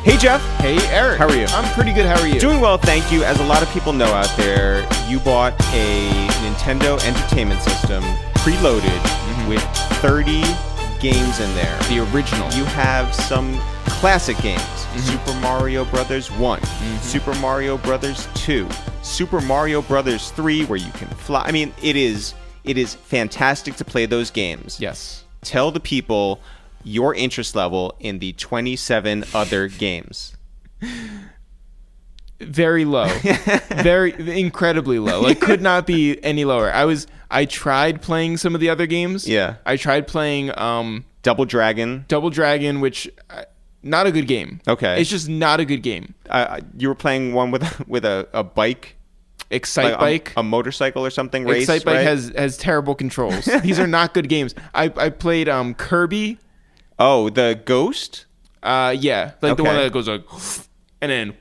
Hey, Jeff. Hey, Eric. How are you? I'm pretty good. How are you? Doing well, thank you. As a lot of people know out there, you bought a Nintendo Entertainment System preloaded with 30 games in there. The original. You have some classic games. Super Mario Brothers 1, Super Mario Brothers 2, Super Mario Brothers 3, where you can fly. I mean, it is fantastic to play those games. Yes. Tell the people your interest level in the 27 other games. Very low. Very incredibly low. Like, could not be any lower. I tried playing some of the other games. Yeah. I tried playing Double Dragon, which not a good game. Okay. It's just not a good game. You were playing one with a bike, Excite Bike, a motorcycle or something. Race, Excite Bike right? has terrible controls. These are not good games. I played Kirby. Oh, the Ghost? Yeah, like the Okay. one that goes like, and then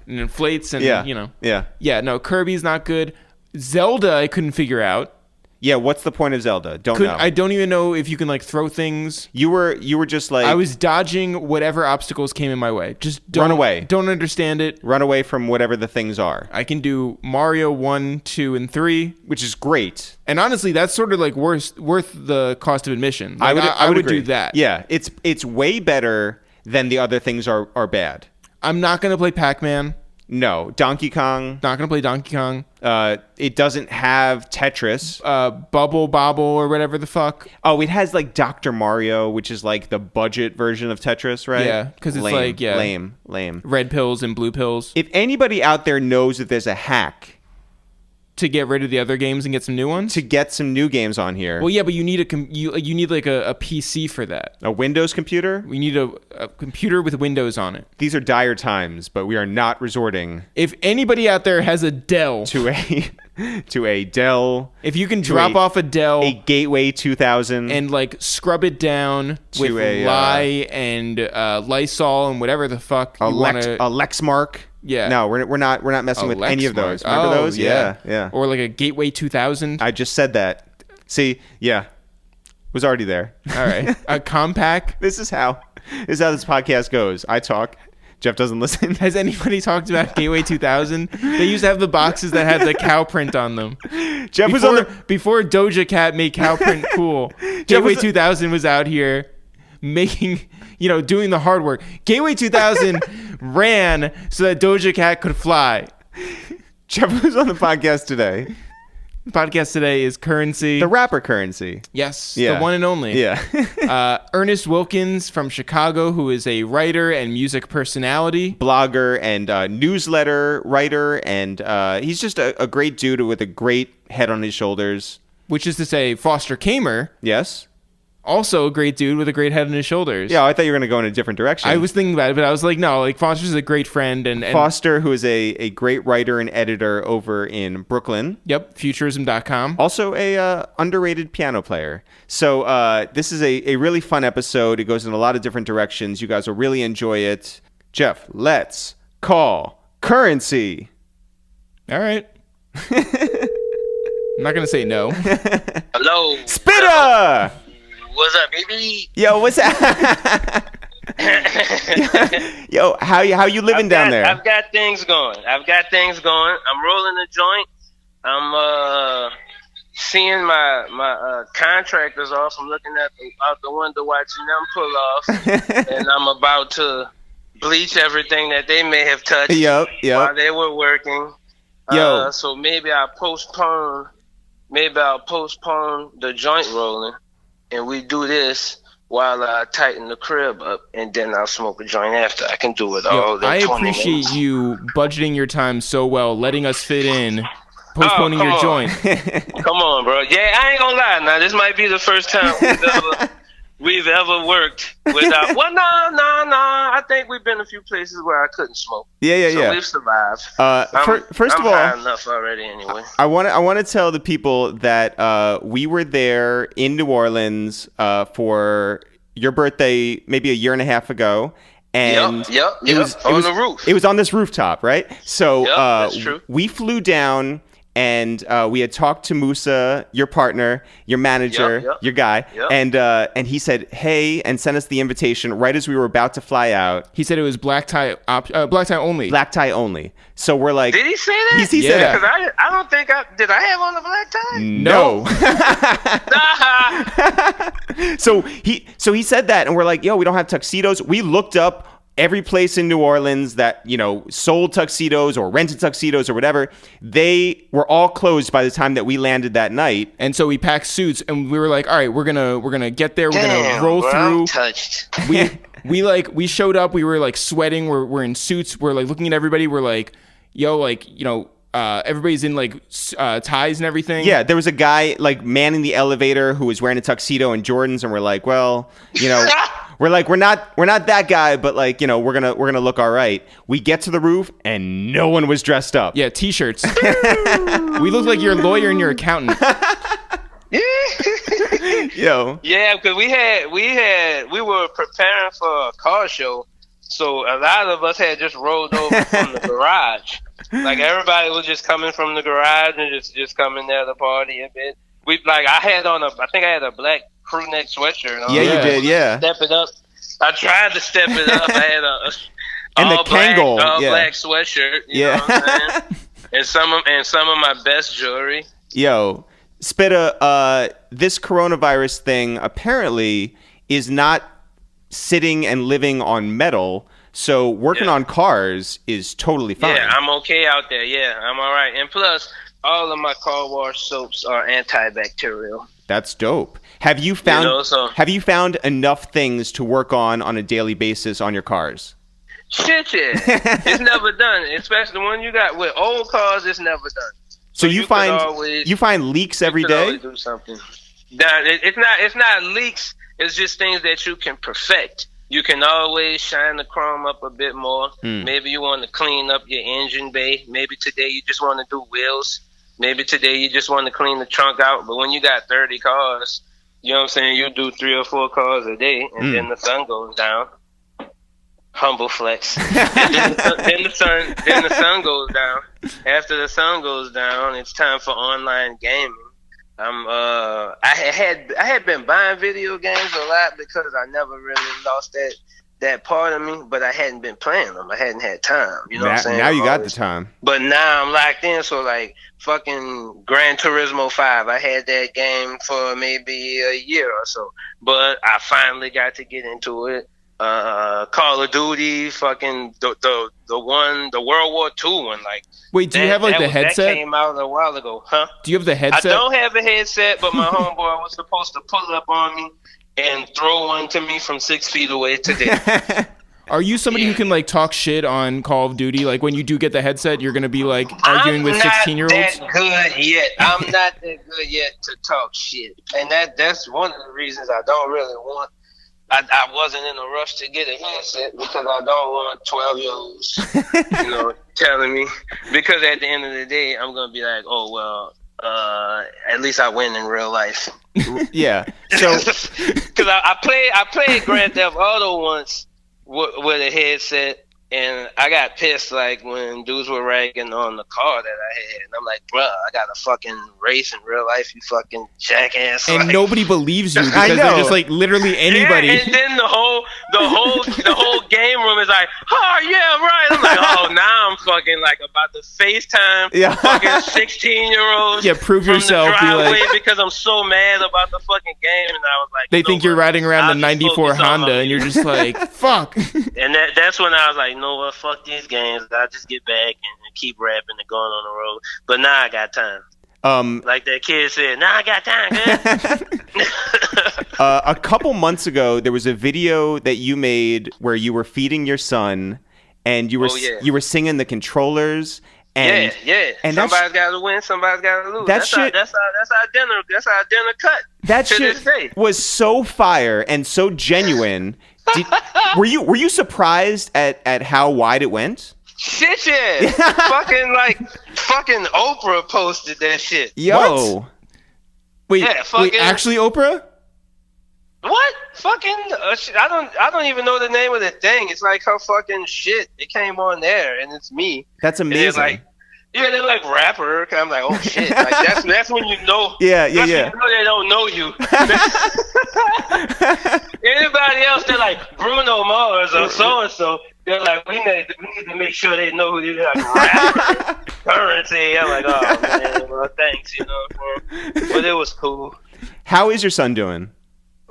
and inflates, and Yeah. No, Kirby's not good. Zelda, I couldn't figure out. Yeah, what's the point of Zelda? Know. I don't even know if you can like throw things. You were just like, I was dodging whatever obstacles came in my way. Just run away. Don't understand it. Run away from whatever the things are. I can do Mario 1, 2, and 3, which is great. And honestly, that's sort of like worth the cost of admission. Like, I would agree. do that. Yeah, it's way better than the other things are bad. I'm not gonna play Pac-Man. No, Donkey Kong. Not gonna play Donkey Kong. It doesn't have Tetris. Bubble Bobble or whatever the fuck. Oh, it has like Dr. Mario, which is like the budget version of Tetris, right? Yeah, because it's lame. Red pills and blue pills. If anybody out there knows that there's a hack to get rid of the other games and get some new ones, to get some new games on here. Well, yeah, but you need you need like a PC for that. A Windows computer? We need a computer with Windows on it. These are dire times, but we are not resorting. If anybody out there has a Dell, to a Dell, if you can drop off a Dell, a Gateway 2000, and like scrub it down with lye and Lysol and whatever the fuck a Lexmark. Yeah. No, we're not messing with any of those. Remember those? Yeah. Or like a Gateway 2000. I just said that. See, yeah. Was already there. All right. A Compact. This is how this podcast goes. I talk. Jeff doesn't listen. Has anybody talked about Gateway 2000? They used to have the boxes that had the cow print on them. Jeff was before Doja Cat made cow print cool. Gateway 2000 was out here making, doing the hard work. Gateway 2000 ran so that Doja Cat could fly. Jeff was on the podcast today. The podcast today is Currency. The rapper Currency. Yes, the one and only. Yeah. Ernest Wilkins from Chicago, who is a writer and music personality. Blogger and newsletter writer. And he's just a great dude with a great head on his shoulders. Which is to say, Foster Kamer. Yes. Also a great dude with a great head on his shoulders. Yeah, I thought you were going to go in a different direction. I was thinking about it, but I was like, no, like Foster's a great friend. And Foster, who is a great writer and editor over in Brooklyn. Yep, futurism.com. Also a underrated piano player. So this is a really fun episode. It goes in a lot of different directions. You guys will really enjoy it. Jeff, let's call Currency. All right. I'm not going to say no. Hello. Spitter! What's up, baby? Yo, what's that? Yo, how you living down there? I've got things going. I'm rolling a joint. I'm seeing my contractors off. I'm looking out the window watching them pull off. And I'm about to bleach everything that they may have touched while they were working. So maybe I'll postpone the joint rolling. And we do this while I tighten the crib up, and then I'll smoke a joint after. I can do it all day. I appreciate you budgeting your time so well, letting us fit in, postponing your joint. Come on, bro. Yeah, I ain't gonna lie. Now, this might be the first time we've ever worked without. Well, no. I think we've been a few places where I couldn't smoke. Yeah. We've survived. First of all, high enough already anyway. I want to tell the people that we were there in New Orleans for your birthday, maybe a year and a half ago. And it was on the roof. It was on this rooftop, right? So that's true. We flew down. and we had talked to Musa, your partner, your manager, your guy, and he said, "Hey," and sent us the invitation right as we were about to fly out. He said it was black tie only. Black tie only. So we're like, did he say that? He said that. Because I don't think did I have on the black tie? No. So he said that, and we're like, "Yo, we don't have tuxedos." We looked up every place in New Orleans that, sold tuxedos or rented tuxedos or whatever. They were all closed by the time that we landed that night. And so we packed suits, and we were like, all right, we're gonna get there. We're gonna roll through. I'm touched. We showed up. We were like sweating. We're in suits. We're like looking at everybody. We're like, yo, everybody's in like ties and everything. Yeah, there was a guy like manning the elevator who was wearing a tuxedo and Jordans, and we're like, well, we're not that guy, but like, we're gonna look all right. We get to the roof and no one was dressed up. Yeah, t-shirts. We look like your lawyer and your accountant. Yo. Yeah, because we were preparing for a car show, so a lot of us had just rolled over from the garage. Like everybody was just coming from the garage and just coming there to party a bit. I think I had a black crew neck sweatshirt on. Yeah, you did, yeah. Step it up. I tried to step it up. I had and the Kangol, black sweatshirt. You know what I'm saying? and some of my best jewelry. Yo, Spitta, this coronavirus thing apparently is not sitting and living on metal. So working on cars is totally fine. Yeah, I'm okay out there. Yeah, I'm all right. And plus, all of my car wash soaps are antibacterial. That's dope. Have you found enough things to work on a daily basis on your cars? Shit, yeah. It's never done. Especially when you got with old cars, it's never done. So you find leaks every day? Always do something. It's not leaks. It's just things that you can perfect. You can always shine the chrome up a bit more. Maybe you want to clean up your engine bay. Maybe today you just want to do wheels. Maybe today you just want to clean the trunk out. But when you got 30 cars, you know what I'm saying, you do 3 or 4 cars a day, and then the sun goes down. Humble flex. then the sun goes down. After the sun goes down, it's time for online gaming. I had been buying video games a lot because I never really lost that part of me, but I hadn't been playing them. I hadn't had time. You know what I'm saying? Now you got the time. But now I'm locked in, so like fucking Gran Turismo 5, I had that game for maybe a year or so, but I finally got to get into it. Call of Duty, fucking the World War II one. Like, wait, do you have like the headset? That came out a while ago, huh? Do you have the headset? I don't have a headset, but my homeboy was supposed to pull up on me and throw one to me from 6 feet away today. Are you somebody who can like talk shit on Call of Duty? Like when you do get the headset, you're gonna be like arguing with 16-year-olds? I'm not that good yet. I'm not that good yet to talk shit, and that's one of the reasons I don't really want. I wasn't in a rush to get a headset because I don't want 12-year-olds, telling me. Because at the end of the day, I'm gonna be like, oh well, at least I win in real life. Yeah. So, because I played Grand Theft Auto once with a headset, and I got pissed like when dudes were ragging on the car that I had, and I'm like, bruh, I got a fucking race in real life, you fucking jackass. And like, nobody believes you because they're just like literally anybody. Yeah, and then the whole game room is like, oh yeah, right. I'm like, oh, now I'm fucking like about to FaceTime fucking 16-year-olds. Yeah, prove yourself. From the driveway because I'm so mad about the fucking game, and I was like, they think you're riding around the '94 Honda, and you're just like, fuck. And that's when I was like, you know what, fuck these games. I'll just get back and keep rapping and going on the road. But now I got time. Like that kid said, now I got time, good. A couple months ago, there was a video that you made where you were feeding your son, and you were singing the controllers. And, yeah. And somebody's got to win, somebody's got to lose. That's our dinner cut. That shit was so fire and so genuine. Were you surprised at how wide it went? Shit, yeah. fucking Oprah posted that shit. Yo. What? Wait, actually Oprah? What? Fucking I don't even know the name of the thing. It's like her fucking shit. It came on there and it's me. That's amazing. Yeah, they're like rapper. I'm like, oh shit. Like that's when you know. Yeah. When you know they don't know you. Anybody else, they're like Bruno Mars or so and so. They're like, we need to make sure they know who they're like rapper. Currency. I'm like, oh man, well, thanks, But it was cool. How is your son doing?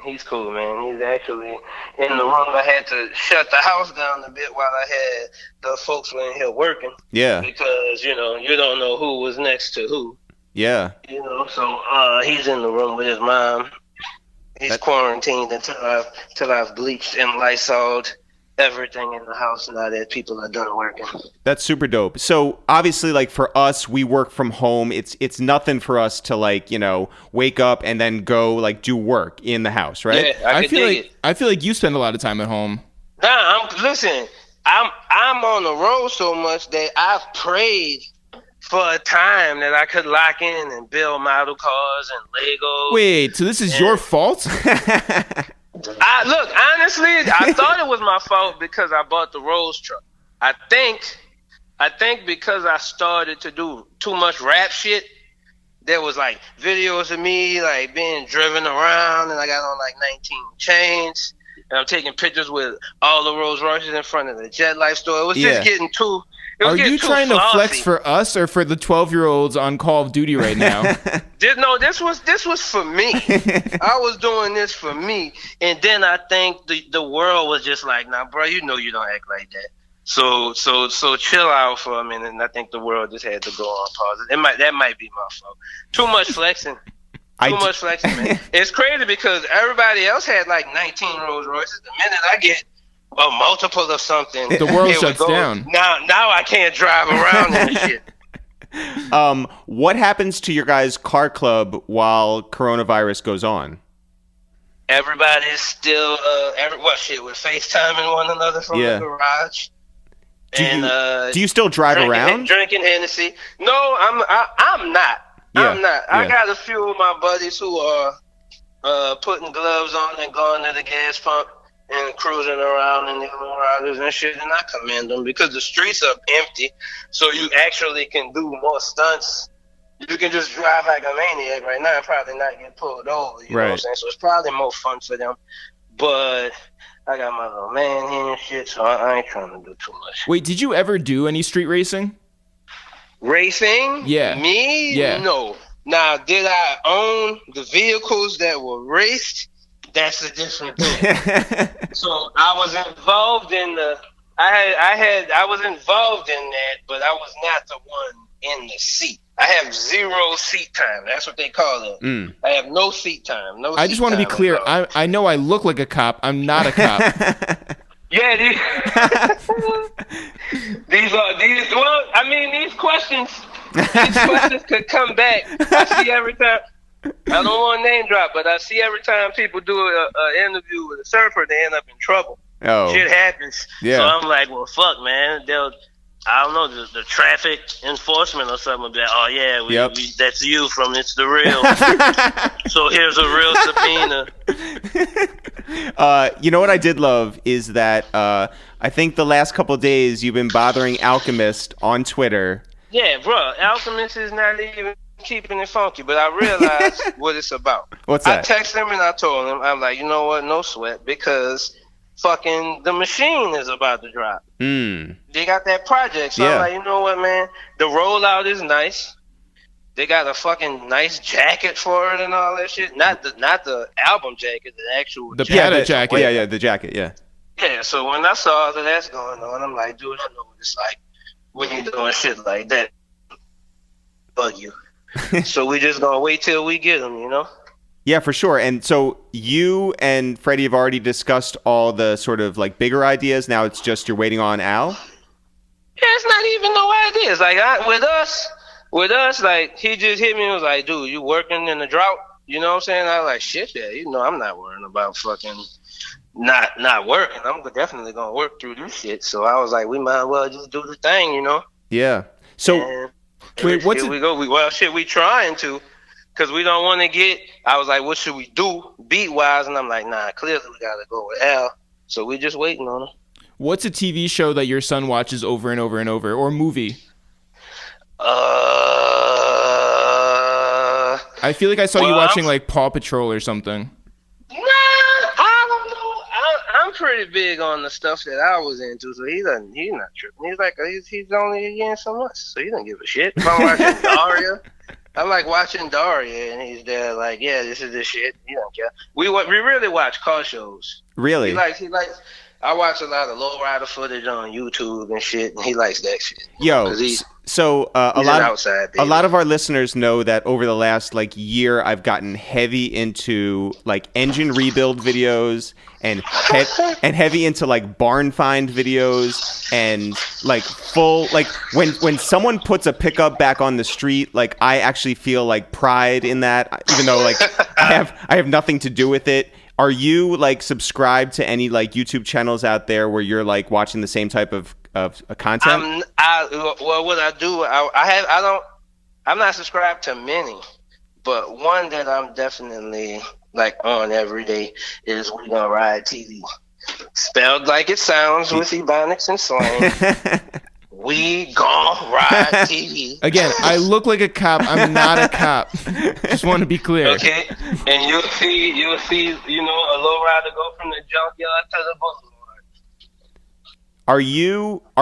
He's cool, man. He's actually in the room. I had to shut the house down a bit while I had the folks in here working. Yeah. Because, you don't know who was next to who. Yeah. So he's in the room with his mom. He's quarantined until I've bleached and Lysoled everything in the house now that people are done working. That's super dope. So obviously, like for us, we work from home. It's nothing for us to like, wake up and then go like do work in the house, right? Yeah, I feel like you spend a lot of time at home. Nah, I'm on the road so much that I've prayed for a time that I could lock in and build model cars and Legos. Wait, so this is your fault? Look, honestly, I thought it was my fault because I bought the Rolls truck. I think because I started to do too much rap shit, there was like videos of me like being driven around and I got on like 19 chains and I'm taking pictures with all the Rolls Royces in front of the Jet Life store. It was just getting too... Are you trying to flex for us or for the 12-year-olds on Call of Duty right now? This was for me. I was doing this for me. And then I think the world was just like, nah, bro, you don't act like that. So chill out for a minute. And I think the world just had to go on pause. That might be my fault. Too much flexing. Much flexing, man. It's crazy because everybody else had like 19 Rolls Royces. The minute I get a multiple of something, the world shuts down. Now I can't drive around and shit. What happens to your guys' car club while coronavirus goes on? Everybody's still we're FaceTiming one another from the garage. Do you still drive around? Drinking Hennessy? No, I'm not. Yeah. I'm not. I got a few of my buddies who are putting gloves on and going to the gas pump and cruising around in the riders and shit, and I commend them because the streets are empty, so you actually can do more stunts. You can just drive like a maniac right now and probably not get pulled over, you know what I'm saying? So it's probably more fun for them, but I got my little man here and shit, so I ain't trying to do too much. Wait, did you ever do any street racing? Racing? Yeah. Me? Yeah. No. Now, did I own the vehicles that were raced? That's a different thing. So I was involved in I was involved in that, but I was not the one in the seat. I have 0 seat time. That's what they call it. I have no seat time. I just want to be clear. I know I look like a cop. I'm not a cop. Yeah, these questions could come back. I see every time. I don't want to name drop, but I see every time people do an interview with a surfer, they end up in trouble. Oh. Shit happens. Yeah. So I'm like, well, fuck, man. I don't know, the traffic enforcement or something will be like, oh, yeah, we, that's you from It's the Real. So here's a real subpoena. You know what I did love is that I think the last couple of days you've been bothering Alchemist on Twitter. Yeah, bro. Alchemist is not even keeping it funky, but I realized what it's about. What's that? I texted him and I told him, I'm like, you know what? No sweat, because fucking The Machine is about to drop. They got that project, so I'm like, you know what, man? The rollout is nice. They got a fucking nice jacket for it and all that shit. Not the album jacket, the actual jacket. jacket. Yeah, the jacket. Yeah. Yeah. So when I saw that that's going on, I'm like, dude, I know what it's like when you doing shit like that. Bug you. So we just gonna wait till we get them, you know? Yeah, for sure. And so you and Freddie have already discussed all the sort of like bigger ideas. Now it's just you're waiting on Al? Yeah, it's not even no ideas. Like with us, like he just hit me and was like, dude, you working in the drought? You know what I'm saying? I was like, shit, yeah, I'm not worrying about fucking not working. I'm definitely gonna work through this shit. So I was like, we might as well just do the thing, you know? Yeah. So wait, we go. We trying to, because we don't want to get. I was like, what should we do beat wise? And I'm like, nah, clearly we gotta go with Al. So we just waiting on him. What's a TV show that your son watches over and over and over, or movie? I feel like I saw you watching like Paw Patrol or something. Nah, I don't know. I'm pretty big on the stuff that I was into, so he's not tripping. He's like, he's only a year and so much, so he don't give a shit. If I'm watching Daria, I like watching Daria, and he's there like, yeah, this is the shit. He don't care. We really watch car shows. Really? He likes. I watch a lot of lowrider footage on YouTube and shit, and he likes that shit. Yo, so a lot of our listeners know that over the last like year, I've gotten heavy into like engine rebuild videos and heavy into like barn find videos and like full like when someone puts a pickup back on the street, like I actually feel like pride in that, even though like I have nothing to do with it. Are you like subscribed to any like YouTube channels out there where you're like watching the same type of content? What I do, I'm not subscribed to many, but one that I'm definitely like on every day is We Gonna Ride TV, spelled like it sounds with ebonics and slang. We Gonna Ride TV. Again, I look like a cop. I'm not a cop. Just want to be clear. Okay, and you'll see, a lowrider go from the junkyard to the boulevard. Are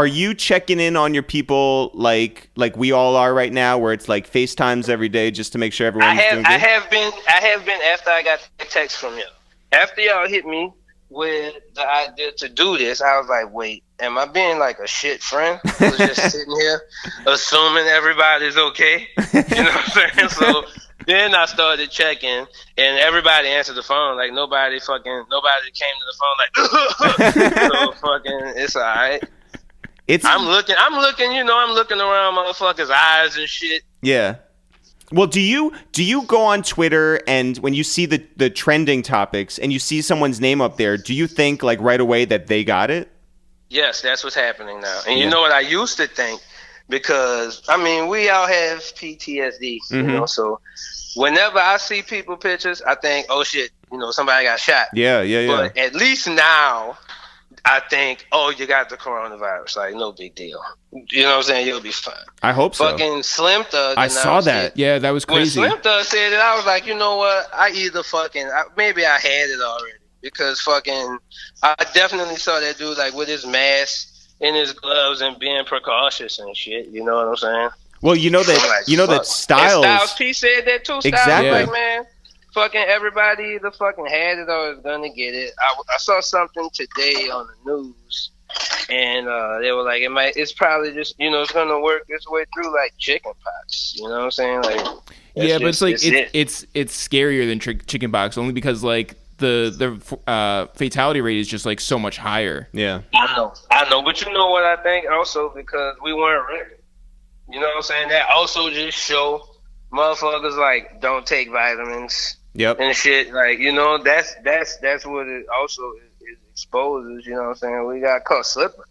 you checking in on your people like we all are right now, where it's like FaceTimes every day just to make sure everyone's doing good? I have been after I got the text from you. After y'all hit me with the idea to do this, I was like, wait, am I being like a shit friend? I was just sitting here assuming everybody's okay. You know what I'm saying? So then I started checking, and everybody answered the phone. Like nobody came to the phone like, so fucking, it's all right. I'm looking around motherfuckers' eyes and shit. Yeah. Well, do you go on Twitter, and when you see the trending topics and you see someone's name up there, do you think like right away that they got it? Yes, that's what's happening now. And you know what I used to think, because I mean we all have PTSD, you know, so whenever I see people pictures, I think, oh shit, somebody got shot. Yeah. But at least now I think, oh, you got the coronavirus. Like, no big deal. You know what I'm saying? You'll be fine. I hope so. Fucking Slim Thug. I saw that. Yeah, that was crazy. When Slim Thug said it, I was like, you know what? Maybe I had it already. Because fucking, I definitely saw that dude, like, with his mask and his gloves and being precautious and shit. You know what I'm saying? Well, that Styles. And Styles P said that too. Exactly. Styles was like, man, fucking everybody either fucking had it or is gonna get it. I saw something today on the news, and they were like, it's probably just, it's gonna work its way through like chicken pox. You know what I'm saying? Like, yeah, but it's like it's scarier than chicken pox, only because like the fatality rate is just like so much higher. Yeah, I know, but you know what I think also, because we weren't ready. You know what I'm saying? That also just show motherfuckers like don't take vitamins. Yep. And shit, like, that's what it also is exposes, you know what I'm saying? We got caught slipping.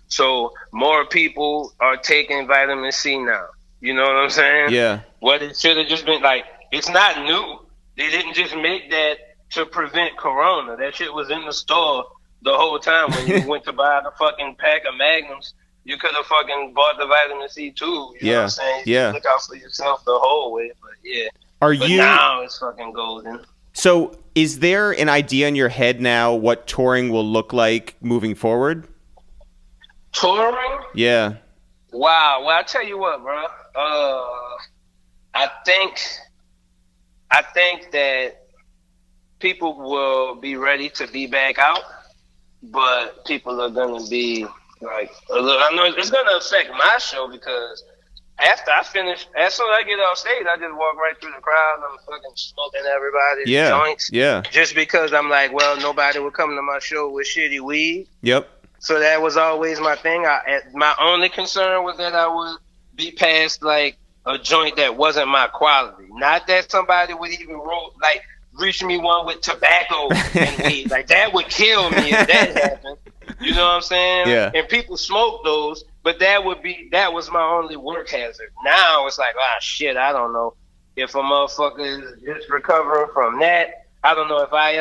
So more people are taking vitamin C now. You know what I'm saying? Yeah. What it should have just been like, it's not new. They didn't just make that to prevent corona. That shit was in the store the whole time. When you went to buy the fucking pack of Magnums, you could have fucking bought the vitamin C too. You know what I'm saying? You look out for yourself the whole way, but yeah. Now it's fucking golden. So is there an idea in your head now what touring will look like moving forward? Touring? Yeah. Wow. Well, I tell you what, bro. I think that people will be ready to be back out, but people are gonna be like a little. I know it's gonna affect my show, because after I finish, as soon as I get off stage, I just walk right through the crowd. I'm fucking smoking everybody's joints. Yeah. Just because I'm like, well, nobody would come to my show with shitty weed. Yep. So that was always my thing. My only concern was that I would be past like a joint that wasn't my quality. Not that somebody would even reach me one with tobacco and weed. Like, that would kill me if that happened. You know what I'm saying? Yeah. And people smoke those, but that was my only work hazard. Now it's like, shit, I don't know if a motherfucker is just recovering from that. I don't know if I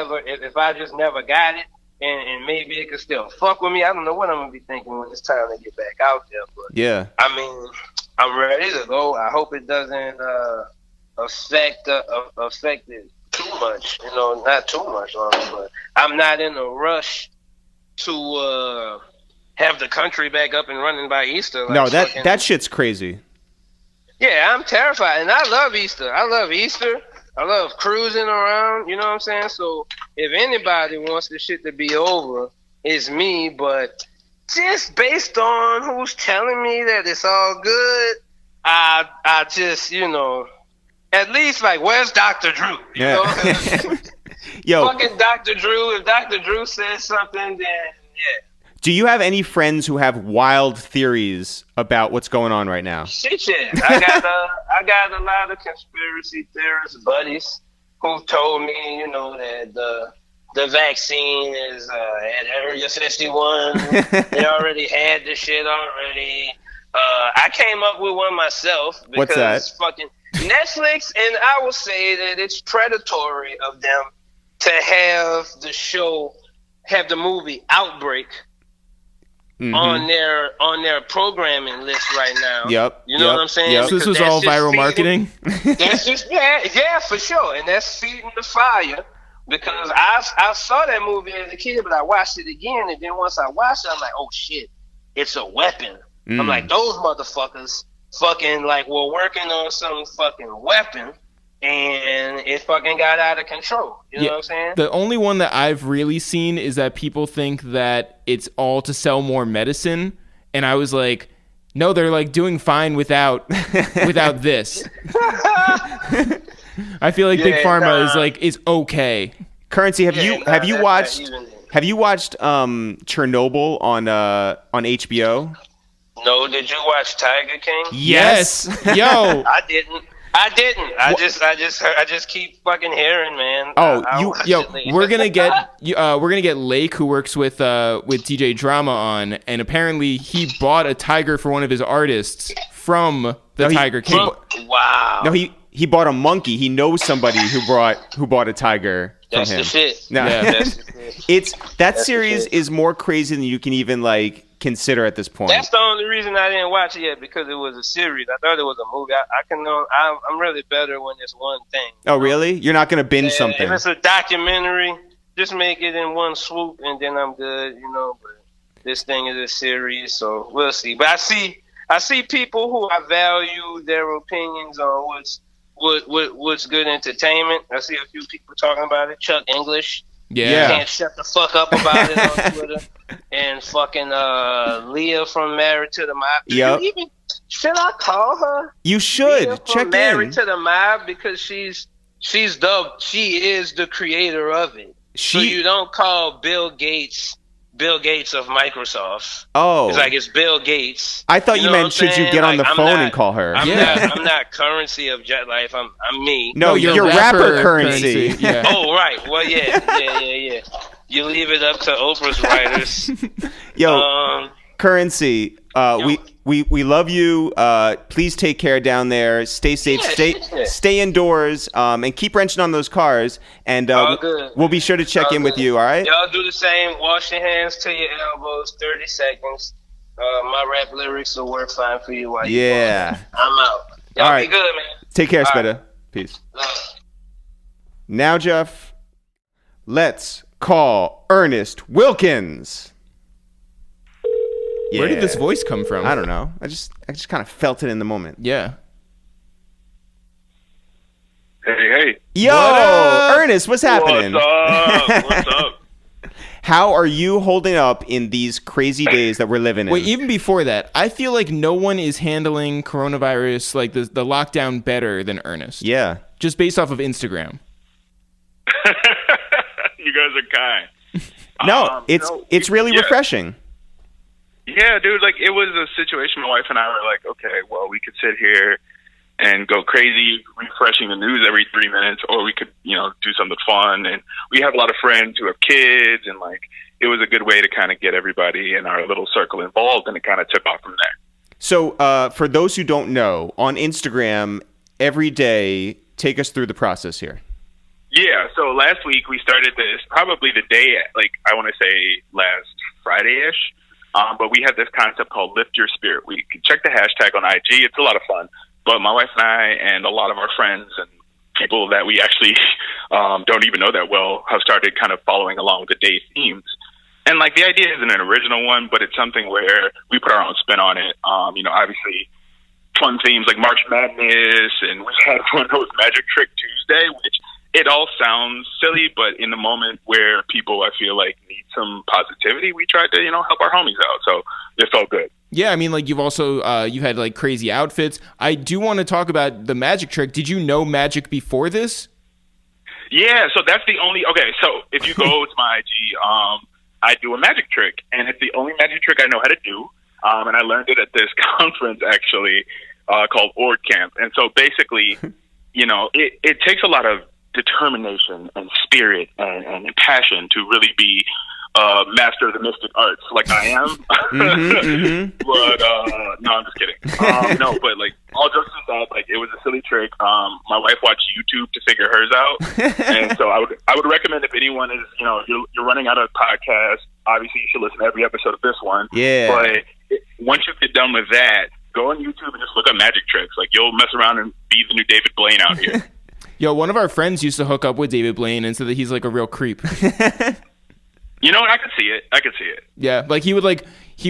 just never got it, and maybe it could still fuck with me. I don't know what I'm gonna be thinking when it's time to get back out there. But yeah, I mean, I'm ready to go. I hope it doesn't affect it too much. Not too much, but I'm not in a rush to have the country back up and running by Easter. No, that shit's crazy. Yeah, I'm terrified, and I love Easter. I love cruising around. You know what I'm saying? So if anybody wants this shit to be over, it's me. But just based on who's telling me that it's all good, I just, at least, like, where's Dr. Drew? You know? Yo, fucking Dr. Drew. If Dr. Drew says something, then yeah. Do you have any friends who have wild theories about what's going on right now? Shit, yeah. I got a lot of conspiracy theorist buddies who told me, that the vaccine is at Area 51. They already had the shit already. I came up with one myself because what's that? Fucking Netflix, and I will say that it's predatory of them to have the movie Outbreak on their programming list right now. Yep. You know what I'm saying? Yep. So this was all viral marketing? That's just yeah, for sure. And that's feeding the fire because I saw that movie as a kid, but I watched it again, and then once I watched it, I'm like, oh shit, it's a weapon. I'm like, those motherfuckers fucking like were working on some fucking weapon. And it fucking got out of control. You know what I'm saying? The only one that I've really seen is that people think that it's all to sell more medicine. And I was like, no, they're like doing fine without this. I feel like Big Pharma is okay. Currency, have you watched Chernobyl on HBO? No, did you watch Tiger King? Yes. Yo. I didn't. I just keep fucking hearing, man. We're gonna get Lake, who works with DJ Drama on, and apparently he bought a tiger for one of his artists from the Tiger King. Wow. No, he bought a monkey. He knows somebody who bought a tiger from him. That's the shit. No. Yeah. That series is more crazy than you can even like consider at this point. That's the only reason I didn't watch it yet, because it was a series. I thought it was a movie. I'm really better when it's one thing. Oh, really? You're not gonna binge something? If it's a documentary, just make it in one swoop, and then I'm good. But this thing is a series, so we'll see. But I see people who I value their opinions on what's good entertainment. I see a few people talking about it. Chuck English. Yeah. Can't shut the fuck up about it on Twitter. And fucking Leah from Married to the Mob. Should I call her? You should. Leah Check from Married in. to the Mob, because she is the creator of it. So you don't call Bill Gates of Microsoft. Oh. It's Bill Gates. I thought you meant should you get on the phone and call her? I'm not Currency of Jet Life. I'm me. No, you're rapper Currency. Yeah. Oh, right. Well, yeah. You leave it up to Oprah's writers. Yo, Currency, we love you. Please take care down there. Stay safe. Stay indoors. And keep wrenching on those cars. And we'll be sure to check in with you. All right. Y'all do the same. Wash your hands to your elbows. 30 seconds. My rap lyrics will work fine for you while you walk. I'm out. Y'all all right. Be good, man. Take care, Spitta. Peace. Now, Jeff, let's call Ernest Wilkins. Where did this voice come from? I don't know. I just kind of felt it in the moment. Yeah. Hey. Yo, Ernest, what's happening? What's up? How are you holding up in these crazy days that we're living in? Wait, even before that, I feel like no one is handling coronavirus, like the lockdown, better than Ernest. Yeah. Just based off of Instagram. You guys are kind. No, it's really refreshing. Yeah, dude, like it was a situation my wife and I were like, okay, well, we could sit here and go crazy refreshing the news every 3 minutes, or we could, do something fun. And we have a lot of friends who have kids, and like it was a good way to kind of get everybody in our little circle involved, and it kind of took off from there. So for those who don't know, on Instagram, every day, take us through the process here. Yeah, so last week we started this, probably the day, like I want to say last Friday-ish. But we had this concept called Lift Your Spirit Week. Check the hashtag on IG. It's a lot of fun. But my wife and I and a lot of our friends and people that we actually don't even know that well have started kind of following along with the day themes. And like the idea isn't an original one, but it's something where we put our own spin on it. Obviously fun themes like March Madness, and we had one that was Magic Trick Tuesday, which it all sounds silly, but in the moment where people, I feel like, need some positivity, we tried to, help our homies out. So it felt good. Yeah, I mean, like you've also, you had like crazy outfits. I do want to talk about the magic trick. Did you know magic before this? Yeah, so that's the only, okay, so if you go to my IG, I do a magic trick, and it's the only magic trick I know how to do. And I learned it at this conference, actually, called Ord Camp. And so basically, it takes a lot of determination and spirit and passion to really be a master of the mystic arts like I am. But no, I'm just kidding. But like all jokes aside, like it was a silly trick. My wife watched YouTube to figure hers out, and so I would recommend if anyone is you're running out of podcasts. Obviously, you should listen to every episode of this one. Yeah. But once you get done with that, go on YouTube and just look up magic tricks. Like you'll mess around and be the new David Blaine out here. Yo, one of our friends used to hook up with David Blaine and said that he's like a real creep. I could see it. Yeah, like he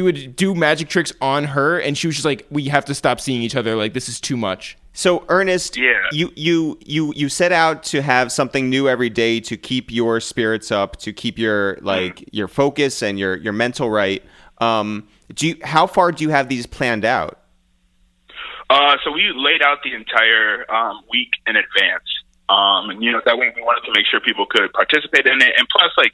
would do magic tricks on her, and she was just like, we have to stop seeing each other. Like, this is too much. So, Ernest, yeah. you set out to have something new every day to keep your spirits up, to keep your your focus and your mental right. How far do you have these planned out? So we laid out the entire week in advance. That way we wanted to make sure people could participate in it. And plus, like,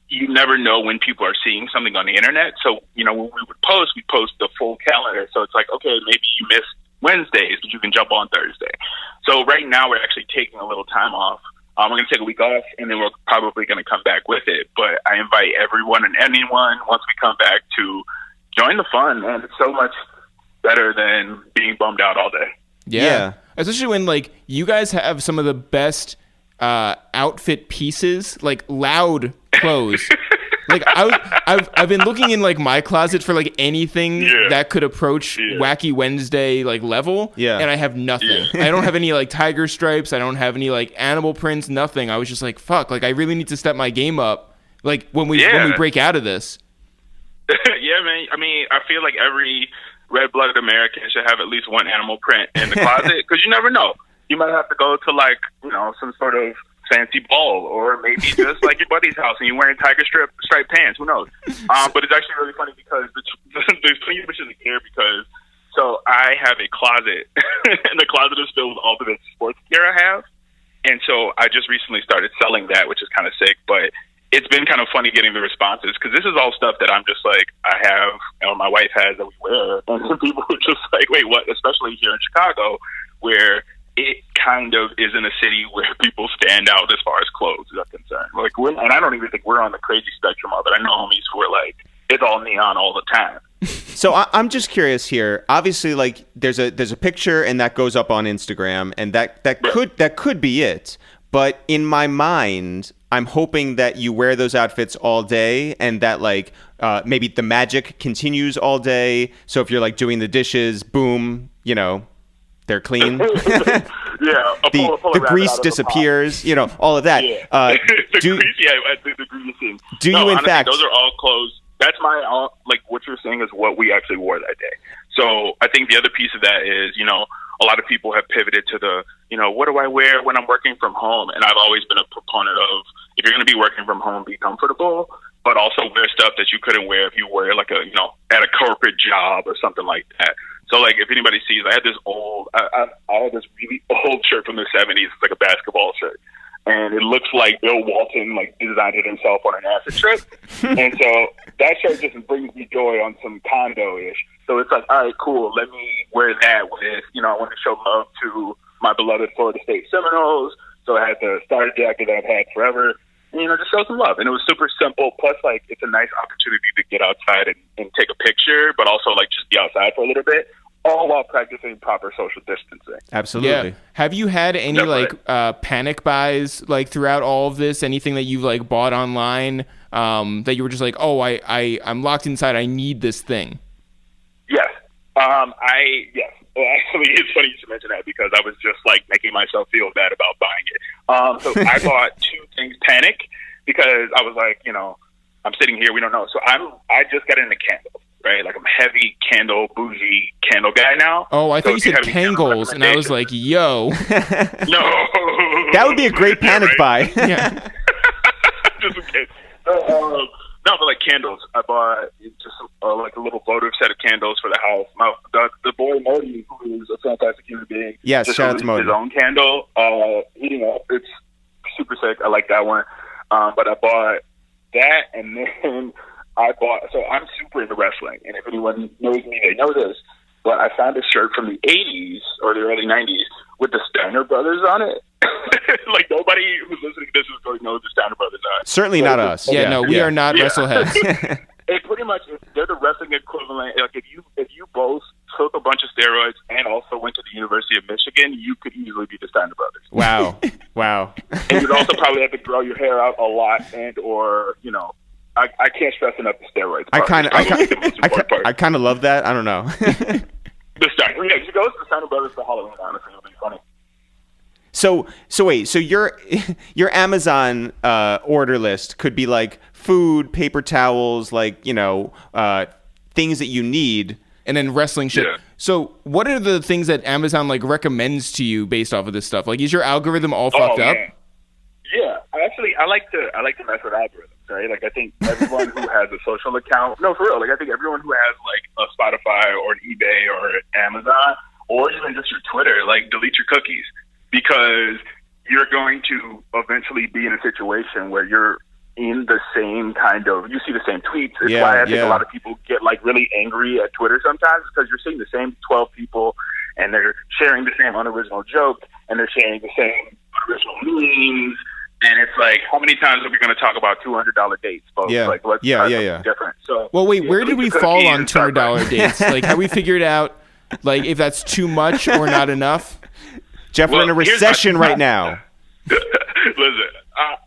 you never know when people are seeing something on the internet. So, when we would post, we post the full calendar. So it's like, okay, maybe you missed Wednesdays, but you can jump on Thursday. So right now we're actually taking a little time off. We're going to take a week off, and then we're probably going to come back with it. But I invite everyone and anyone, once we come back, to join the fun, man. It's so much better than being bummed out all day. Yeah. Especially when like you guys have some of the best outfit pieces, like loud clothes. Like I've been looking in like my closet for like anything that could approach Wacky Wednesday like level. Yeah. And I have nothing. Yeah. I don't have any like tiger stripes. I don't have any like animal prints, nothing. I was just like, fuck, like I really need to step my game up. Like when we break out of this. Yeah, man. I mean, I feel like every red-blooded American should have at least one animal print in the closet, because you never know. You might have to go to like, some sort of fancy ball, or maybe just like your buddy's house and you're wearing tiger striped pants. Who knows? But it's actually really funny because there's plenty of bitches here because so I have a closet and the closet is filled with all the sports gear I have. And so I just recently started selling that, which is kind of sick, but it's been kind of funny getting the responses because this is all stuff that I'm just like, I have, or my wife has that we wear. And people are just like, wait, what? Especially here in Chicago, where it kind of is in a city where people stand out as far as clothes is concerned. Like, and I don't even think we're on the crazy spectrum of it. I know homies who are like, it's all neon all the time. So I'm just curious here. Obviously, like there's a picture and that goes up on Instagram, and that could be it. But in my mind, I'm hoping that you wear those outfits all day, and that like maybe the magic continues all day. So if you're like doing the dishes, boom, they're clean. The grease disappears. All of that. Yeah. The grease. Do you in honestly, fact? Those are all clothes. That's my like what you're saying is what we actually wore that day. So I think the other piece of that is a lot of people have pivoted to the what do I wear when I'm working from home? And I've always been a proponent of if you're going to be working from home, be comfortable, but also wear stuff that you couldn't wear if you were like at a corporate job or something like that. So like if anybody sees, I had this I had this really old shirt from the 70s. It's like a basketball shirt, and it looks like Bill Walton like designed it himself on an acid trip. And so that shirt just brings me joy on some condo-ish. So it's like, all right, cool. Let me wear that with I want to show love to my beloved Florida State Seminoles. So I had the starter jacket that I've had forever. Just show some love. And it was super simple. Plus, like, it's a nice opportunity to get outside and take a picture, but also, like, just be outside for a little bit, all while practicing proper social distancing. Absolutely. Yeah. Have you had any, panic buys, like, throughout all of this? Anything that you've, like, bought online that you were just like, oh, I'm locked inside. I need this thing. Yes. Yes. Well, actually, it's funny you should mention that because I was just like making myself feel bad about buying it. So I bought two things, Panic, because I was like, I'm sitting here, we don't know. So I just got into candles, right? Like I'm a heavy bougie candle guy now. Oh, I thought you said Kangles, and I was like, yo. No. That would be a great Panic buy. Yeah. Just in case. No, but like candles. I bought just like a little votive set of candles for the house. The boy Marty, who is a fantastic human being, yes, just shout out to Marty. His own candle. It's super sick. I like that one. But I bought that, and then so I'm super into wrestling, and if anyone knows me, they know this, but I found a shirt from the 80s or the early 90s with the Steiner Brothers on it. Like, nobody who's listening to this is going to know who the Steiner Brothers are. Certainly not us. Yeah, no, we are not wrestleheads. It pretty much, they're the wrestling equivalent. Like, if you both took a bunch of steroids and also went to the University of Michigan, you could easily be the Steiner Brothers. Wow. And you'd also probably have to grow your hair out a lot or, I can't stress enough the steroids. I kind of love that. I don't know. The Steiner, yeah, you go to the Steiner Brothers for Halloween, honestly, it'll be funny. So wait, so your Amazon order list could be like food, paper towels, like, things that you need. And then wrestling shit. Yeah. So what are the things that Amazon like recommends to you based off of this stuff? Like, is your algorithm all fucked up? Yeah, I like to mess with algorithms, right? Like, I think everyone who has a social account, no, for real, like I think everyone who has like a Spotify or an eBay or an Amazon or even just your Twitter, like, delete your cookies, because you're going to eventually be in a situation where you're in the same you see the same tweets. It's why I think a lot of people get like really angry at Twitter sometimes, because you're seeing the same 12 people and they're sharing the same unoriginal joke and they're sharing the same unoriginal memes. And it's like, how many times are we going to talk about $200 dates, folks? Yeah. Like, let's try something different. So, well, wait, where did we fall on $200 dates? Like, have we figured out like if that's too much or not enough? Jeff, we're in a recession right now. Listen,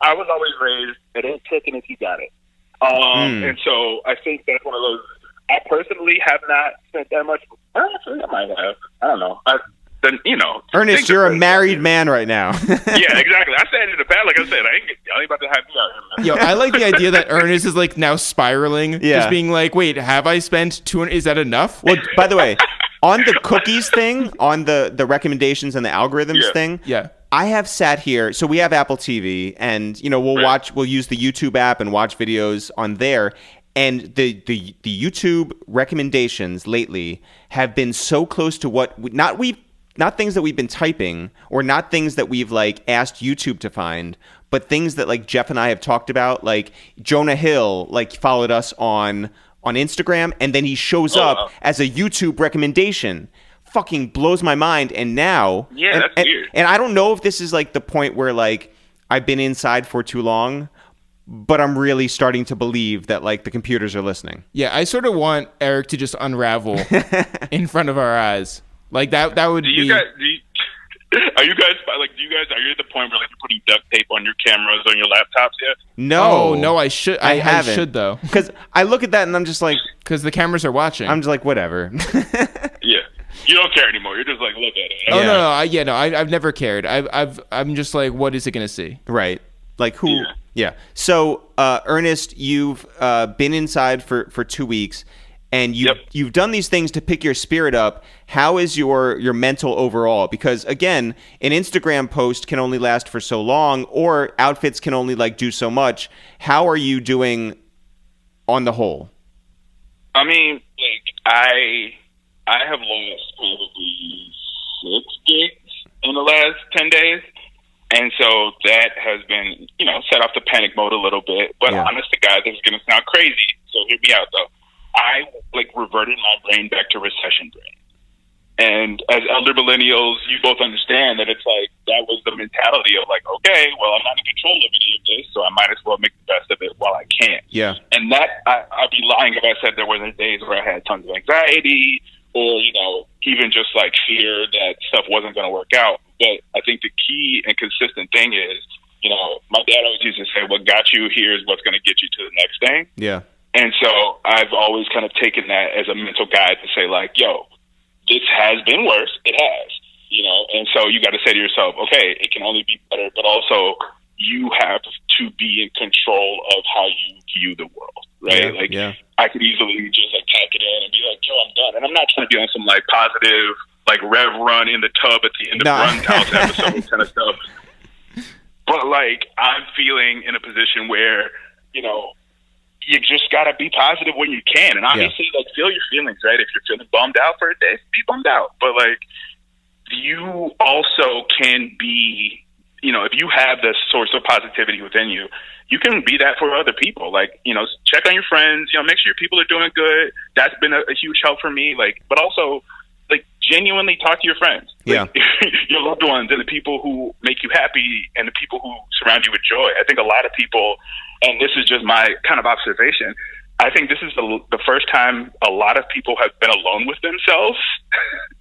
I was always raised, it ain't chicken if you got it. And so I think that's one of those, I personally have not spent that much. Actually, I might have. I don't know. Ernest, you're a married man right now. Yeah, exactly. I said in the past, like I said, I ain't about to have me out here. Yo, I like the idea that Ernest is like now spiraling. Yeah. Just being like, wait, have I spent 200? Is that enough? Well, by the way, on the cookies thing, on the recommendations and the algorithms thing, I have sat here. So we have Apple TV, and we'll use the YouTube app and watch videos on there. And the YouTube recommendations lately have been so close to what not things that we've been typing, or not things that we've like asked YouTube to find, but things that like Jeff and I have talked about. Like Jonah Hill like followed us on Instagram, and then he shows up as a YouTube recommendation. Fucking blows my mind. And now, that's weird. And I don't know if this is like the point where like I've been inside for too long, but I'm really starting to believe that like the computers are listening. Yeah, I sort of want Eric to just unravel in front of our eyes. Like that would be. Are you guys at the point where like you're putting duct tape on your cameras on your laptops yet? No, I should. I haven't. I should though, because I look at that and I'm just like, because the cameras are watching. I'm just like, whatever. Yeah, you don't care anymore. You're just like, look at it. Oh no, I've never cared. I'm just like, what is it gonna see? Right. Like who? Yeah. So, Ernest, you've been inside for 2 weeks. And you've done these things to pick your spirit up. How is your mental overall? Because again, an Instagram post can only last for so long, or outfits can only like do so much. How are you doing on the whole? I mean, like I have lost probably 6 gigs in the last 10 days. And so that has been, set off the panic mode a little bit. But honest to God, this is going to sound crazy. So hear me out though. I reverted my brain back to recession brain. And as elder millennials, you both understand that it's like, that was the mentality of like, okay, well, I'm not in control of any of this, so I might as well make the best of it while I can. Yeah. And that, I'd be lying if I said there weren't days where I had tons of anxiety or, even just like fear that stuff wasn't going to work out. But I think the key and consistent thing is my dad always used to say, what got you here is what's going to get you to the next thing. Yeah. And so I've always kind of taken that as a mental guide to say, like, yo, this has been worse. It has, and so you got to say to yourself, okay, it can only be better, but also you have to be in control of how you view the world, right? I could easily just like pack it in and be like, yo, I'm done. And I'm not trying to be on some like positive, like Rev Run in the tub at the end of Run's House episode kind of stuff. But like, I'm feeling in a position where, you just got to be positive when you can. And obviously, like, feel your feelings, right? If you're feeling bummed out for a day, be bummed out. But like, you also can be, if you have this source of positivity within you, you can be that for other people. Like, check on your friends, make sure your people are doing good. That's been a huge help for me. Like, but also, like, genuinely talk to your friends. Like, your loved ones and the people who make you happy and the people who surround you with joy. I think a lot of people, and this is just my kind of observation, I think this is the first time a lot of people have been alone with themselves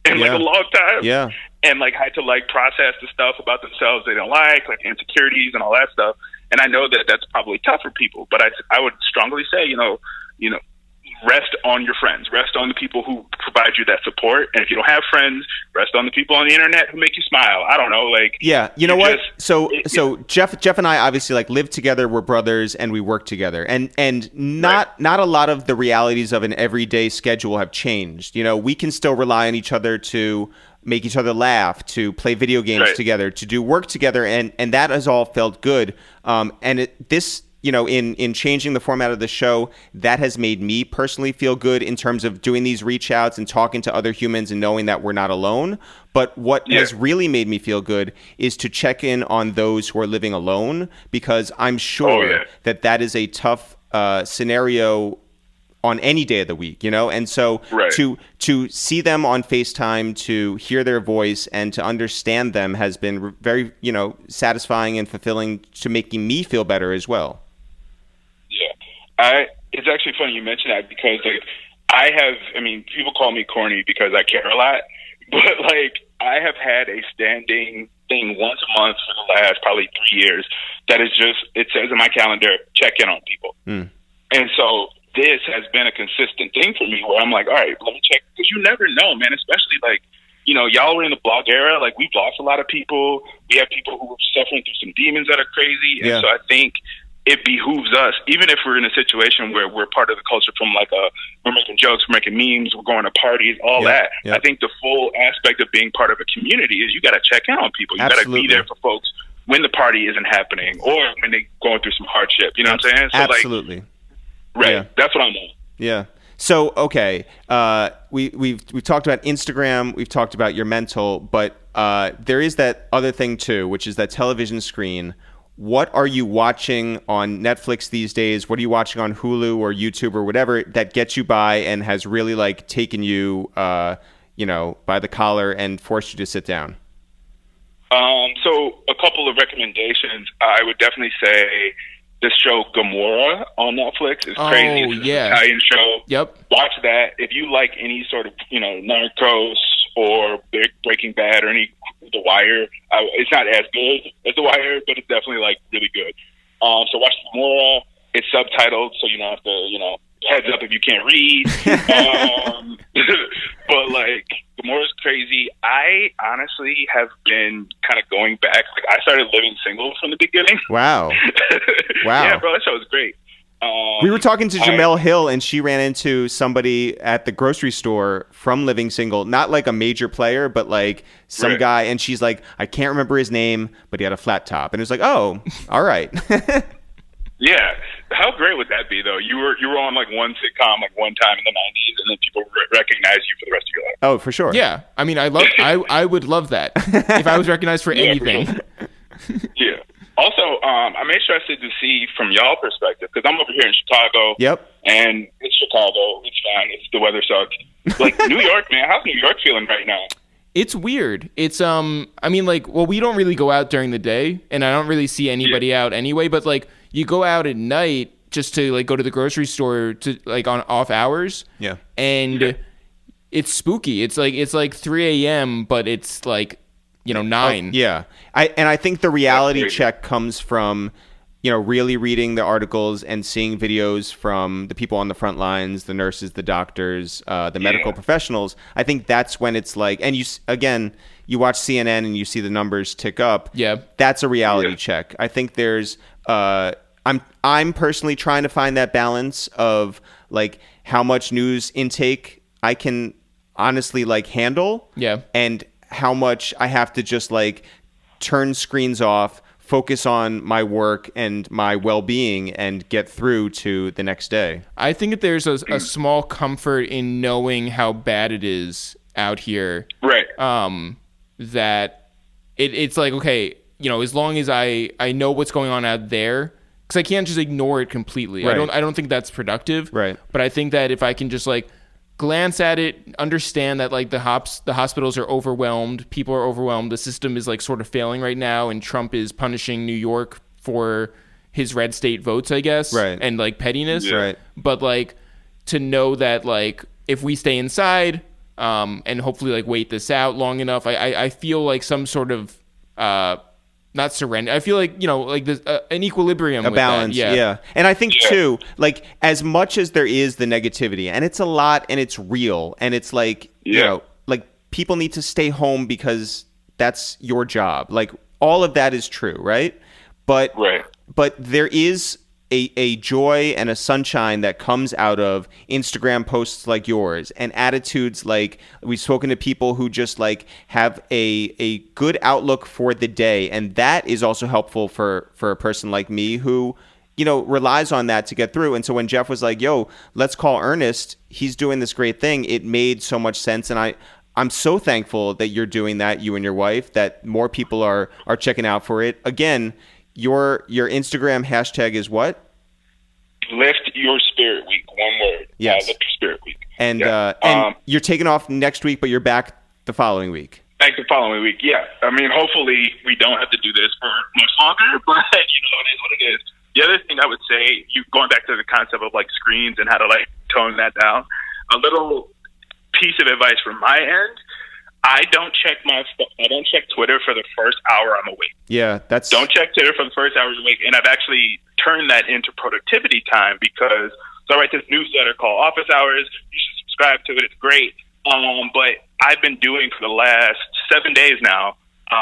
in like a long time. Yeah. And like had to like process the stuff about themselves they don't like insecurities and all that stuff. And I know that that's probably tough for people, but I would strongly say, rest on your friends, rest on the people who provide you that support. And if you don't have friends, rest on the people on the internet who make you smile. I don't know, like, you know what? So Jeff and I obviously like live together. We're brothers and we work together, and not a lot of the realities of an everyday schedule have changed. We can still rely on each other to make each other laugh, to play video games together, to do work together, and that has all felt good. In changing the format of the show, that has made me personally feel good in terms of doing these reach outs and talking to other humans and knowing that we're not alone. But what has really made me feel good is to check in on those who are living alone, because I'm sure that is a tough scenario on any day of the week, and so to see them on FaceTime, to hear their voice and to understand them has been very, satisfying and fulfilling, to making me feel better as well. It's actually funny you mention that, because like people call me corny because I care a lot, but like I have had a standing thing once a month for the last probably 3 years that is just, it says in my calendar, check in on people. And so this has been a consistent thing for me where I'm like, all right, let me check, because you never know, man, especially like, y'all were in the blog era, like we've lost a lot of people. We have people who are suffering through some demons that are crazy. And so I think it behooves us, even if we're in a situation where we're part of the culture from like we're making jokes, we're making memes, we're going to parties, all that. I think the full aspect of being part of a community is you got to check in on people. You got to be there for folks when the party isn't happening or when they're going through some hardship. You know what I'm saying? So absolutely. That's what I'm on. Yeah. So, okay, we've talked about Instagram, we've talked about your mental, but there is that other thing too, which is that television screen. What are you watching on Netflix these days? What are you watching on Hulu or YouTube or whatever that gets you by and has really like taken you, by the collar and forced you to sit down? So a couple of recommendations. I would definitely say this show Gomorrah on Netflix is crazy. It's an Italian show. Yep. Watch that. If you like any sort of, Narcos or Breaking Bad or any The Wire, it's not as good as The Wire, but it's definitely like really good. So watch Gomorrah. It's subtitled, so you don't have to, heads up if you can't read. But like Gomorrah's crazy. I honestly have been kind of going back. Like I started living single from the beginning. Wow. Yeah, bro, that show was great. We were talking to Jamel Hill, and she ran into somebody at the grocery store from Living Single, not like a major player, but like some guy. And she's like, I can't remember his name, but he had a flat top. And it was like, oh, all right. Yeah. How great would that be, though? You were on like one sitcom like one time in the 90s, and then people recognize you for the rest of your life. Oh, for sure. Yeah. I mean, I would love that if I was recognized for anything. For sure. Yeah. Also, I'm interested to see from y'all perspective, because I'm over here in Chicago. Yep. And it's Chicago. It's fine. The weather sucks. Like New York, man. How's New York feeling right now? It's weird. It's we don't really go out during the day, and I don't really see anybody out anyway. But like, you go out at night just to like go to the grocery store to like on off hours. Yeah. And it's spooky. It's like 3 a.m., but it's like 9. Yeah. I think the reality check comes from, really reading the articles and seeing videos from the people on the front lines, the nurses, the doctors, the medical professionals. I think that's when it's like, and you watch CNN and you see the numbers tick up. Yeah. That's a reality check. I think there's, I'm personally trying to find that balance of like how much news intake I can honestly like handle. Yeah. And how much I have to just like turn screens off, focus on my work and my well-being, and get through to the next day. I think that there's a small comfort in knowing how bad it is out here. Right. That it's like, okay, as long as I know what's going on out there, because I can't just ignore it completely. Right. I don't think that's productive. Right. But I think that if I can just like glance at it, understand that like the hospitals are overwhelmed, people are overwhelmed, the system is like sort of failing right now, and Trump is punishing New York for his red state votes, I guess, right, and like pettiness. Yeah. Right. But like to know that like if we stay inside and hopefully like wait this out long enough, I feel like some sort of not surrender. I feel like, like this, an equilibrium, a balance. That. Yeah. And I think too, like as much as there is the negativity, and it's a lot and it's real, and it's like, like people need to stay home because that's your job. Like all of that is true. Right. But there is a joy and a sunshine that comes out of Instagram posts like yours, and attitudes like we've spoken to people who just like have a good outlook for the day. And that is also helpful for a person like me who, relies on that to get through. And so when Jeff was like, yo, let's call Ernest, he's doing this great thing, it made so much sense. And I'm so thankful that you're doing that, you and your wife, that more people are checking out for it. Again, your Instagram hashtag is what? Lift Your Spirit Week. One word. Yes. Lift Your Spirit Week. And and you're taking off next week, but you're back the following week. Back the following week, yeah. I mean, hopefully we don't have to do this for much longer, but it is what it is. The other thing I would say, going back to the concept of like screens and how to like tone that down, a little piece of advice from my end. I don't check Twitter for the first hour I'm awake. Yeah, don't check Twitter for the first hour I'm awake. And I've actually turned that into productivity time, because I write this newsletter called Office Hours. You should subscribe to it. It's great. But I've been doing for the last 7 days now,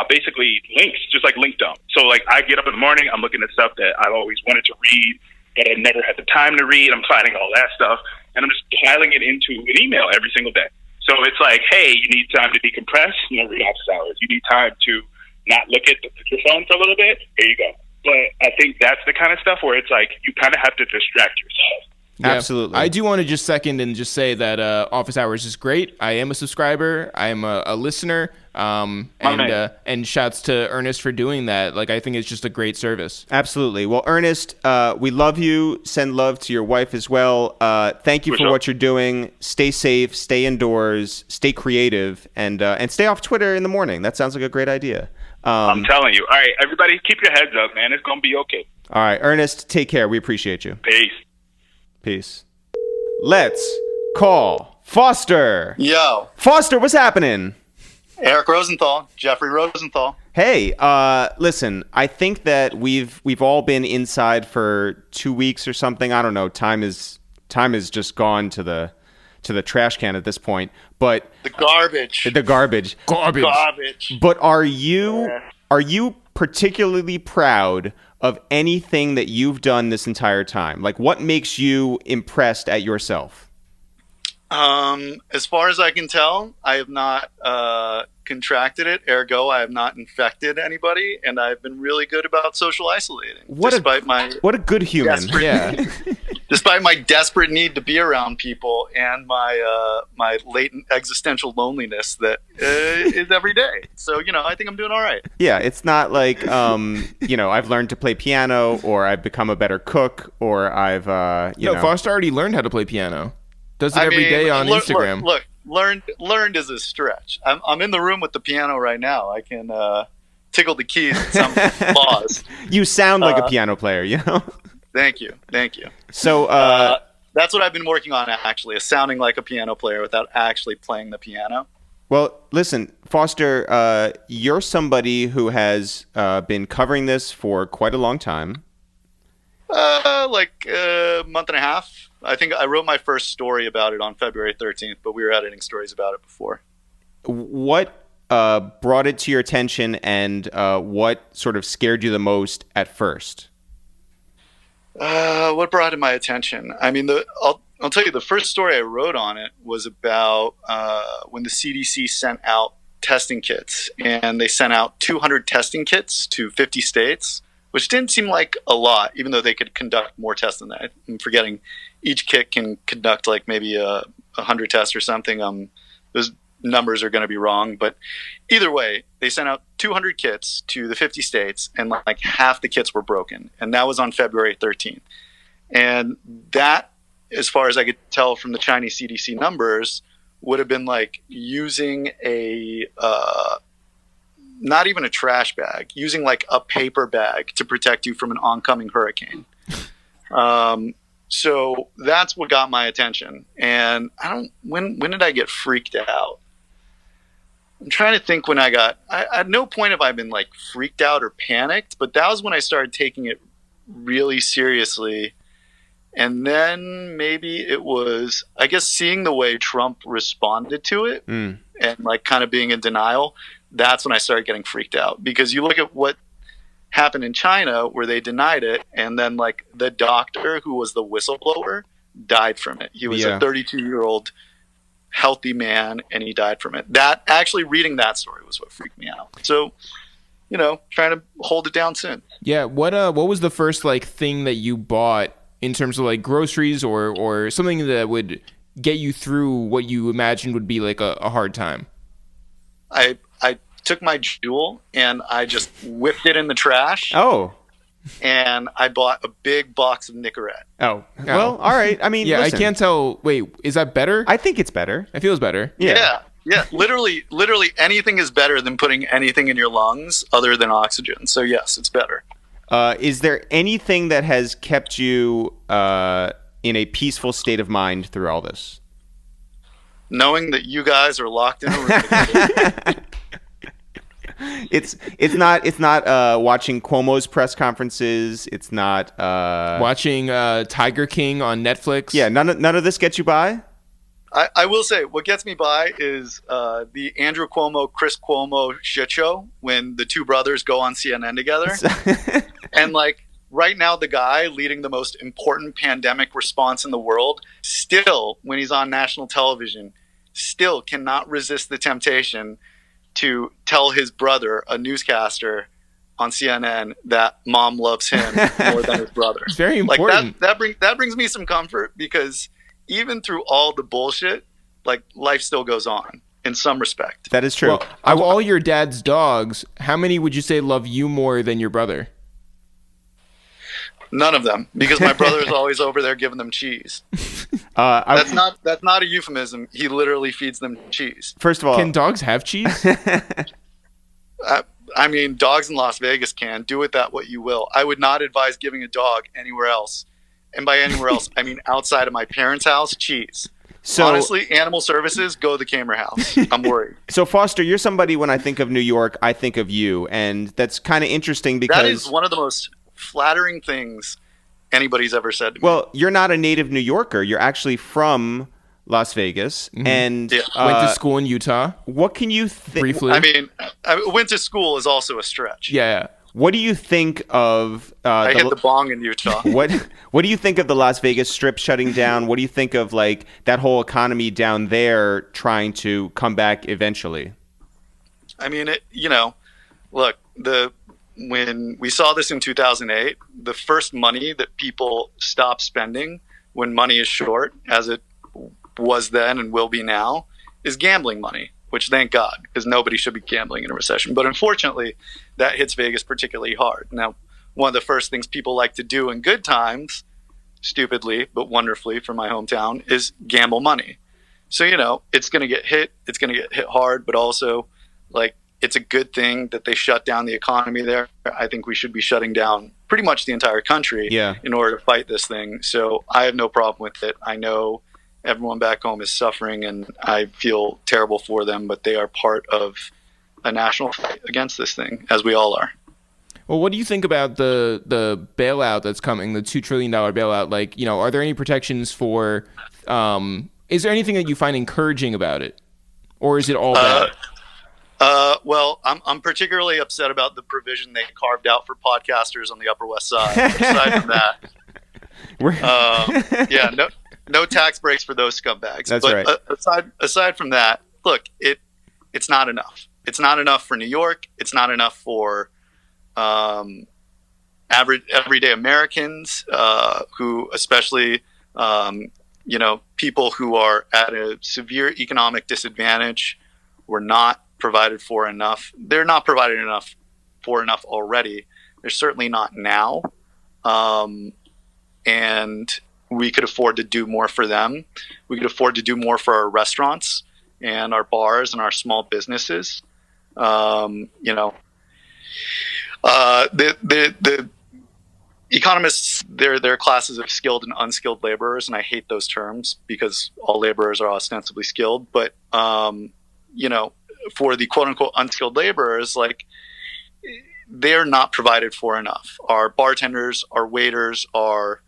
basically links, just like link dump. So like I get up in the morning, I'm looking at stuff that I've always wanted to read, but I never had the time to read. I'm finding all that stuff, and I'm just piling it into an email every single day. So it's like, hey, you need time to decompress, read Office Hours. You need time to not look at your phone for a little bit. Here you go. But I think that's the kind of stuff where it's like you kind of have to distract yourself. Yeah, absolutely. I do want to just second and just say that Office Hours is great. I am a subscriber. I am a listener. And shouts to Ernest for doing that. Like, I think it's just a great service. Absolutely. Well, Ernest, we love you. Send love to your wife as well. Thank you for what you're doing. Stay safe. Stay indoors. Stay creative. And stay off Twitter in the morning. That sounds like a great idea. I'm telling you. All right, everybody, keep your heads up, man. It's going to be okay. All right, Ernest, take care. We appreciate you. Peace. Let's call Foster. Yo. Foster, what's happening? Eric Rosenthal, Jeffrey Rosenthal. Hey, listen, I think that we've all been inside for 2 weeks or something. I don't know. Time is just gone to the trash can at this point. But the garbage. But are you particularly proud of anything that you've done this entire time? Like, what makes you impressed at yourself? As far as I can tell, I have not contracted it. Ergo, I have not infected anybody, and I've been really good about social isolating. What a good human! Yeah. Despite my desperate need to be around people and my latent existential loneliness that is every day. So, I think I'm doing all right. Yeah, it's not like, I've learned to play piano, or I've become a better cook, or I've, Foster already learned how to play piano. Does it every day on Instagram. Look, learned is a stretch. I'm in the room with the piano right now. I can tickle the keys at some pause. You sound like a piano player, Thank you. So that's what I've been working on, actually, is sounding like a piano player without actually playing the piano. Well, listen, Foster, you're somebody who has been covering this for quite a long time. Like a month and a half. I think I wrote my first story about it on February 13th, but we were editing stories about it before. What brought it to your attention, and what sort of scared you the most at first? What brought it to my attention? I mean, I'll tell you, the first story I wrote on it was about when the CDC sent out testing kits, and they sent out 200 testing kits to 50 states, which didn't seem like a lot, even though they could conduct more tests than that. I'm forgetting each kit can conduct like maybe 100 tests or something. Those numbers are going to be wrong, but either way, they sent out 200 kits to the 50 states, and like half the kits were broken, and that was on February 13th. And that, as far as I could tell from the Chinese CDC numbers, would have been like using a not even a trash bag, using like a paper bag to protect you from an oncoming hurricane. So that's what got my attention. And when did I get freaked out? I'm trying to think when at no point have I been like freaked out or panicked, but that was when I started taking it really seriously. And then maybe it was, I guess, seeing the way Trump responded to it and like kind of being in denial. That's when I started getting freaked out, because you look at what happened in China where they denied it, and then like the doctor who was the whistleblower died from it. He was a 32-year-old healthy man, and he died from it. That actually, reading that story was what freaked me out. So, trying to hold it down soon. Yeah. What was the first like thing that you bought in terms of like groceries or something that would get you through what you imagined would be like a hard time? I took my Juul and I just whipped it in the trash. Oh. And I bought a big box of Nicorette. Oh. Well, all right. I mean, yeah, listen. I can't tell. Wait, is that better? I think it's better. It feels better. Yeah. Literally anything is better than putting anything in your lungs other than oxygen. So yes, it's better. Is there anything that has kept you in a peaceful state of mind through all this? Knowing that you guys are locked in a room together. It's not watching Cuomo's press conferences. It's not watching Tiger King on Netflix. Yeah, none of this gets you by. I will say what gets me by is the Andrew Cuomo, Chris Cuomo shit show when the two brothers go on CNN together. And like right now, the guy leading the most important pandemic response in the world still, when he's on national television, still cannot resist the temptation to tell his brother, a newscaster on CNN, that mom loves him more than his brother. It's very important. Like that brings me some comfort, because even through all the bullshit, like life still goes on in some respect. That is true. Well, of all your dad's dogs, how many would you say love you more than your brother? None of them, because my brother is always over there giving them cheese. That's not a euphemism. He literally feeds them cheese. First of all, can dogs have cheese? I mean, dogs in Las Vegas can. Do with that what you will. I would not advise giving a dog anywhere else. And by anywhere else, I mean outside of my parents' house, cheese. So, honestly, animal services, go to the Kamer house. I'm worried. So, Foster, you're somebody, when I think of New York, I think of you. And that's kind of interesting because... That is one of the most flattering things anybody's ever said to me. Well, you're not a native New Yorker. You're actually from Las Vegas. Mm-hmm. And went to school in Utah. What can you think? Briefly. I mean, I went to school is also a stretch. Yeah. What do you think of... I hit the bong in Utah. What do you think of the Las Vegas Strip shutting down? What do you think of like that whole economy down there trying to come back eventually? I mean, look, when we saw this in 2008, the first money that people stop spending when money is short, as it was then and will be now, is gambling money. Which, thank God, because nobody should be gambling in a recession. But unfortunately, that hits Vegas particularly hard. Now, one of the first things people like to do in good times, stupidly but wonderfully from my hometown, is gamble money. So, it's going to get hit. It's going to get hit hard, but also, like, it's a good thing that they shut down the economy there. I think we should be shutting down pretty much the entire country in order to fight this thing. So I have no problem with it. I know everyone back home is suffering, and I feel terrible for them, but they are part of a national fight against this thing, as we all are. Well, what do you think about the bailout that's coming, the $2 trillion bailout? Like, are there any protections for, is there anything that you find encouraging about it? Or is it all bad? Well, I'm particularly upset about the provision they carved out for podcasters on the Upper West Side. Aside from that, no tax breaks for those scumbags. That's right. Aside from that, look, it's not enough. It's not enough for New York. It's not enough for everyday Americans, who, especially people who are at a severe economic disadvantage, were not provided for enough. They're not provided enough already. They're certainly not now. And we could afford to do more for them. We could afford to do more for our restaurants and our bars and our small businesses. The economists, they're classes of skilled and unskilled laborers, and I hate those terms because all laborers are ostensibly skilled. But for the quote unquote unskilled laborers, like, they're not provided for enough. Our bartenders, our waiters, our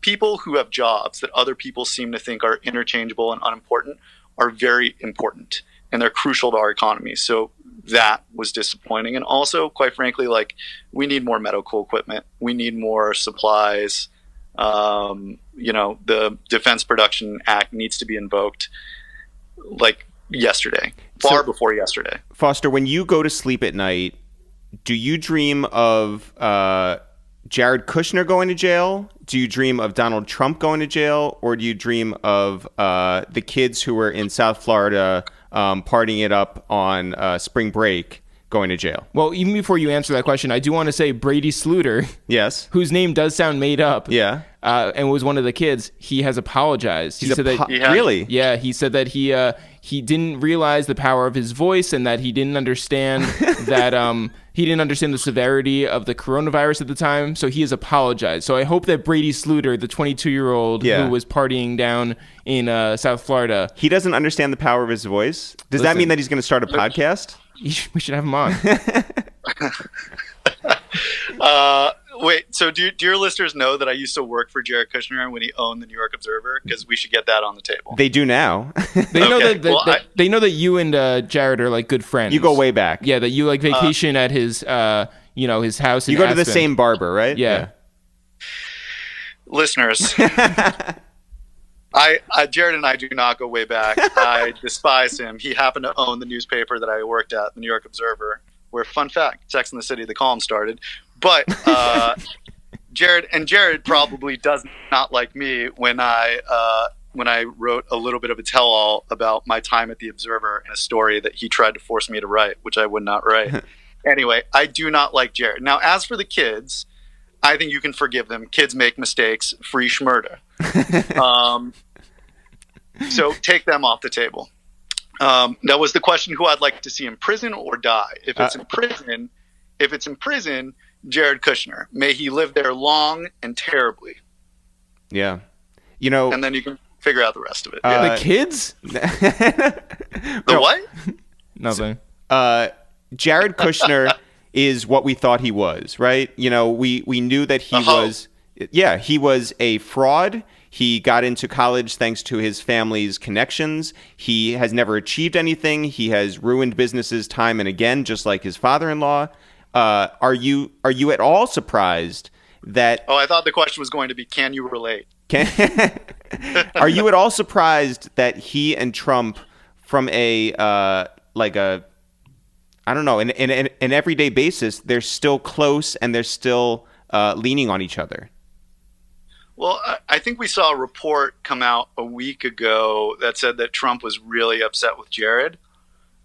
people who have jobs that other people seem to think are interchangeable and unimportant are very important, and they're crucial to our economy. So that was disappointing. And also, quite frankly, like, we need more medical equipment. We need more supplies. The Defense Production Act needs to be invoked, like, yesterday, before yesterday. Foster, when you go to sleep at night, do you dream of Jared Kushner going to jail? Do you dream of Donald Trump going to jail? Or do you dream of the kids who were in South Florida partying it up on spring break going to jail? Well, even before you answer that question, I do want to say Brady Sluder, yes, whose name does sound made up, and was one of the kids. He has apologized. He said that really, he said that he didn't realize the power of his voice, and that he didn't understand that he didn't understand the severity of the coronavirus at the time. So he has apologized. So I hope that Brady Sluder, the 22-year-old who was partying down in South Florida, he doesn't understand the power of his voice. Does that mean that he's going to start a podcast? We should have him on. Wait, so do your listeners know that I used to work for Jared Kushner when he owned the New York Observer? Because we should get that on the table. They do now. They know they know that you and Jared are like good friends. You go way back. Yeah, that you like vacation at his his house. You go to the same barber, right? Yeah. Listeners, Jared and I do not go way back. I despise him. He happened to own the newspaper that I worked at, the New York Observer, where, fun fact, Sex and the City, the column started. But Jared probably does not like me when I wrote a little bit of a tell-all about my time at the Observer in a story that he tried to force me to write, which I would not write. Anyway, I do not like Jared. Now, as for the kids, I think you can forgive them. Kids make mistakes. Free schmurda. So take them off the table. That was the question: who I'd like to see in prison or die. If it's in prison, Jared Kushner. May he live there long and terribly. Yeah, and then you can figure out the rest of it. The kids? The what? Nothing. Jared Kushner is what we thought he was, right? We knew that he was. Yeah, he was a fraud. He got into college thanks to his family's connections. He has never achieved anything. He has ruined businesses time and again, just like his father-in-law. Are you at all surprised that? Oh, I thought the question was going to be, can you relate? Are you at all surprised that he and Trump, from an everyday basis, they're still close and they're still leaning on each other? Well, I think we saw a report come out a week ago that said that Trump was really upset with Jared.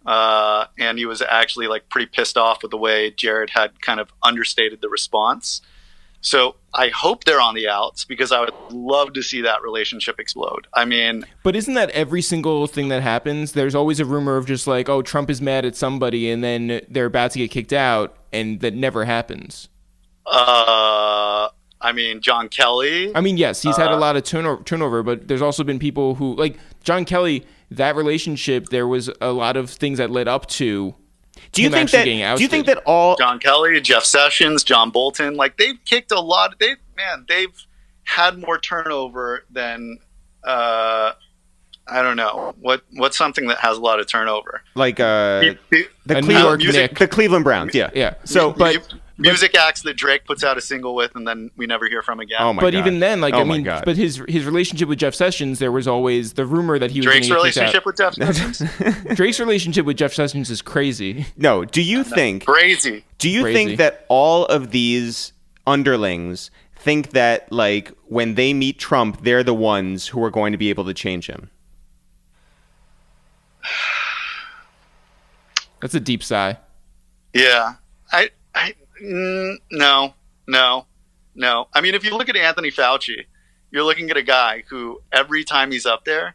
And he was actually pretty pissed off with the way Jared had kind of understated the response. So I hope they're on the outs, because I would love to see that relationship explode. I mean, but isn't that every single thing that happens? There's always a rumor of just like, oh, Trump is mad at somebody and then they're about to get kicked out, and that never happens. I mean, John Kelly. I mean, yes, he's had a lot of turnover, but there's also been people who, like John Kelly, that relationship, there was a lot of things that led up to him actually getting ousted. Do you think that all John Kelly, Jeff Sessions, John Bolton, like they've kicked a lot. They've had more turnover than I don't know what's something that has a lot of turnover. like New York Knicks. the Cleveland Browns? Yeah. Yeah. So, but music acts that Drake puts out a single with, and then we never hear from again. Oh my But God. even then, like Oh I my mean, God. but his relationship with Jeff Sessions, there was always the rumor that he was Drake's gonna get kicked relationship with Jeff Sessions, out. Drake's relationship with Jeff Sessions is crazy. no. Do you think? crazy. Do you Crazy. think that all of these underlings think that, like, when they meet Trump, they're the ones who are going to be able to change him? That's a deep sigh. Yeah, no. I mean, if you look at Anthony Fauci, you're looking at a guy who every time he's up there,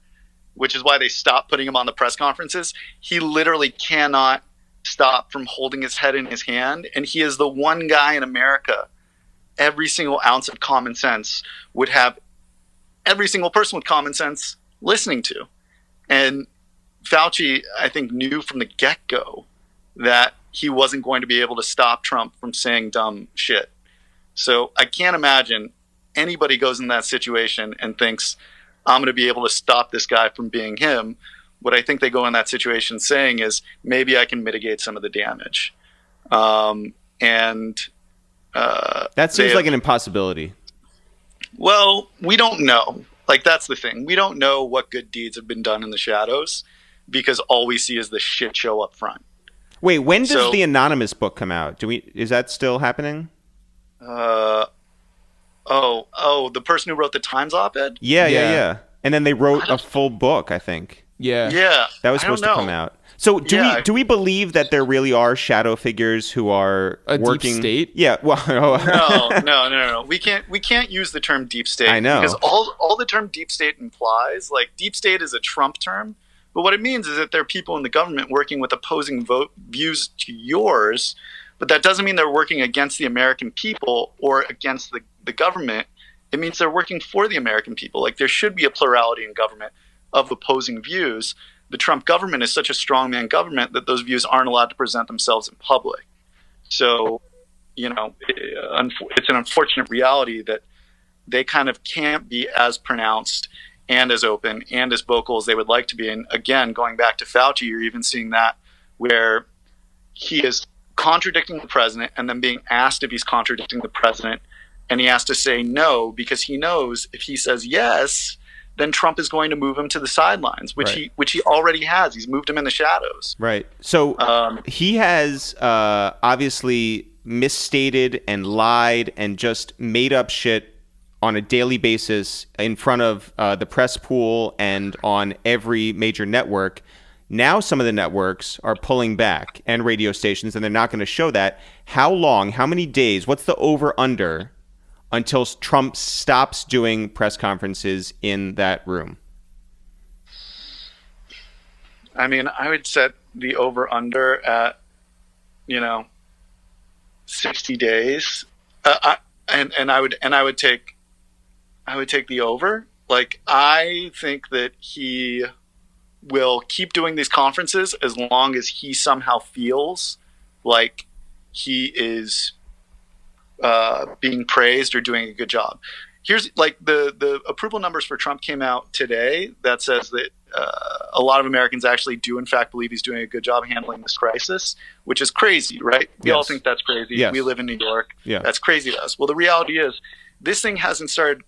which is why they stopped putting him on the press conferences, he literally cannot stop from holding his head in his hand. And he is the one guy in America, every single ounce of common sense would have every single person with common sense listening to. And Fauci, I think, knew from the get-go that he wasn't going to be able to stop Trump from saying dumb shit. So I can't imagine anybody goes in that situation and thinks, I'm going to be able to stop this guy from being him. What I think they go in that situation saying is, maybe I can mitigate some of the damage. That seems like an impossibility. Well, we don't know. Like, that's the thing. We don't know what good deeds have been done in the shadows because all we see is the shit show up front. Wait, when does the Anonymous book come out? Is that still happening? The person who wrote the Times op-ed? Yeah. And then they wrote a full book, I think. Yeah. Yeah. That was supposed to come out. So do we believe that there really are shadow figures who are working? Deep state? Yeah. Well, No. We can't use the term deep state. I know. Because all the term deep state implies, like, deep state is a Trump term, but what it means is that there are people in the government working with opposing views to yours, but that doesn't mean they're working against the American people or against the government. It means they're working for the American people. Like, there should be a plurality in government of opposing views. The Trump government is such a strongman government that those views aren't allowed to present themselves in public. So, it's an unfortunate reality that they kind of can't be as pronounced and as open and as vocal as they would like to be. And again, going back to Fauci, you're even seeing that where he is contradicting the president and then being asked if he's contradicting the president, and he has to say no because he knows if he says yes, then Trump is going to move him to the sidelines, which he already has. He's moved him in the shadows. Right. So he has obviously misstated and lied and just made up shit on a daily basis in front of the press pool and on every major network. Now some of the networks are pulling back, and radio stations, and they're not going to show that. How long, how many days, what's the over-under until Trump stops doing press conferences in that room? I mean, I would set the over-under at, 60 days. I would take the over. Like, I think that he will keep doing these conferences as long as he somehow feels like he is being praised or doing a good job. Here's like the approval numbers for Trump came out today that says that a lot of Americans actually do in fact believe he's doing a good job handling this crisis, which is crazy, right? We all think that's crazy. Yes. We live in New York. Yeah. That's crazy to us. Well, the reality is this thing hasn't started,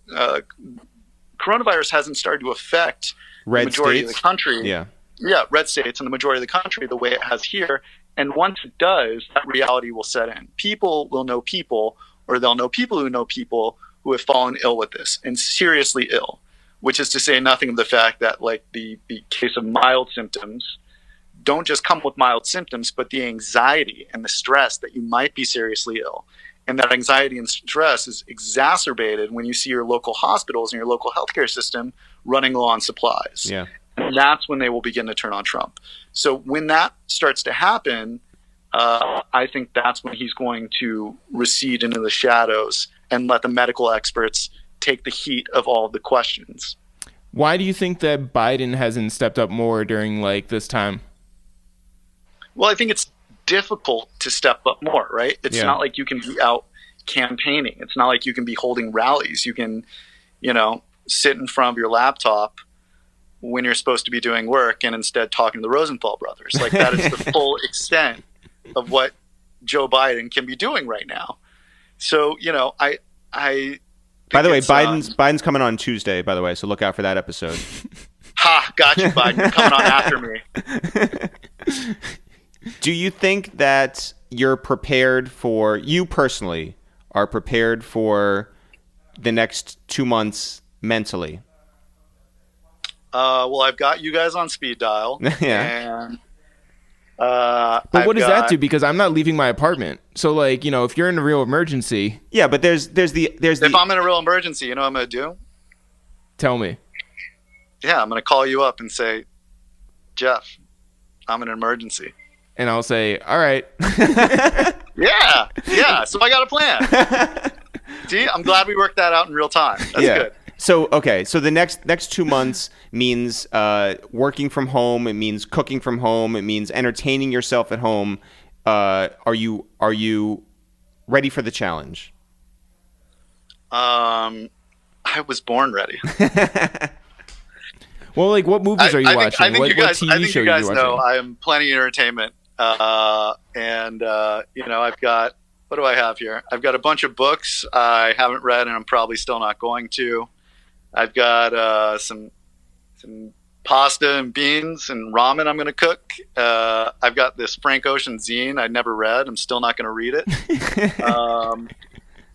coronavirus hasn't started to affect Red the majority states? of the country. Yeah. Yeah, red states and the majority of the country the way it has here. And once it does, that reality will set in. People will know people, or they'll know people who have fallen ill with this and seriously ill, which is to say nothing of the fact that like the case of mild symptoms don't just come with mild symptoms, but the anxiety and the stress that you might be seriously ill. And that anxiety and stress is exacerbated when you see your local hospitals and your local healthcare system running low on supplies. Yeah. And that's when they will begin to turn on Trump. So when that starts to happen, I think that's when he's going to recede into the shadows and let the medical experts take the heat of all of the questions. Why do you think that Biden hasn't stepped up more during like this time? Well, I think it's difficult to step up more, right? It's not like you can be out campaigning. It's not like you can be holding rallies. You can, sit in front of your laptop when you're supposed to be doing work and instead talking to the Rosenthal brothers. Like, that is the full extent of what Joe Biden can be doing right now. So, I by the way, Biden's coming on Tuesday, by the way, so look out for that episode. Ha, got you, Biden. You're coming on after me. Do you think that you personally are prepared for the next 2 months mentally? Well, I've got you guys on speed dial. Yeah. And, but what does that do? Because I'm not leaving my apartment. So, like, if you're in a real emergency. Yeah, but there's if I'm in a real emergency, you know what I'm going to do? Tell me. Yeah, I'm going to call you up and say, Jeff, I'm in an emergency. And I'll say, all right. Yeah. So I got a plan. See, I'm glad we worked that out in real time. That's good. So, okay. So the next 2 months means working from home. It means cooking from home. It means entertaining yourself at home. Are you ready for the challenge? I was born ready. Well, like, what movies are you watching? What TV show are you watching? Know I am plenty of entertainment. I've got, what do I have here? I've got a bunch of books I haven't read and I'm probably still not going to. I've got some pasta and beans and ramen I'm going to cook. I've got this Frank Ocean zine I never read. I'm still not going to read it.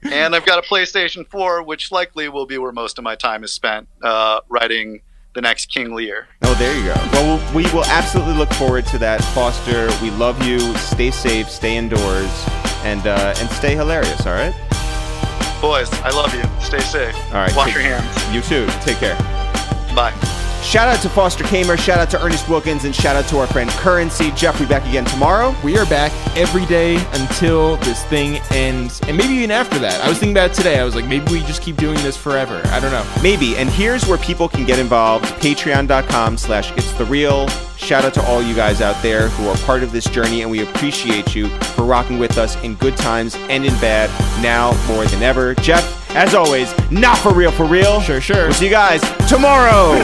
And I've got a PlayStation 4, which likely will be where most of my time is spent writing the next King Lear. Oh, there you go. Well, we will absolutely look forward to that, Foster. We love you. Stay safe, stay indoors, and stay hilarious, all right? Boys, I love you. Stay safe. All right. Wash your hands. You too. Take care. Bye. Shout out to Foster Kamer, shout out to Ernest Wilkins, and shout out to our friend Curren. Jeff, we back again tomorrow. We are back every day until this thing ends, and maybe even after that. I was thinking about it today. I was like, maybe we just keep doing this forever. I don't know. Maybe. And here's where people can get involved. Patreon.com/itsthereal. Shout out to all you guys out there who are part of this journey, and we appreciate you for rocking with us in good times and in bad, now more than ever. Jeff, as always, not for real, for real. Sure. We'll see you guys tomorrow.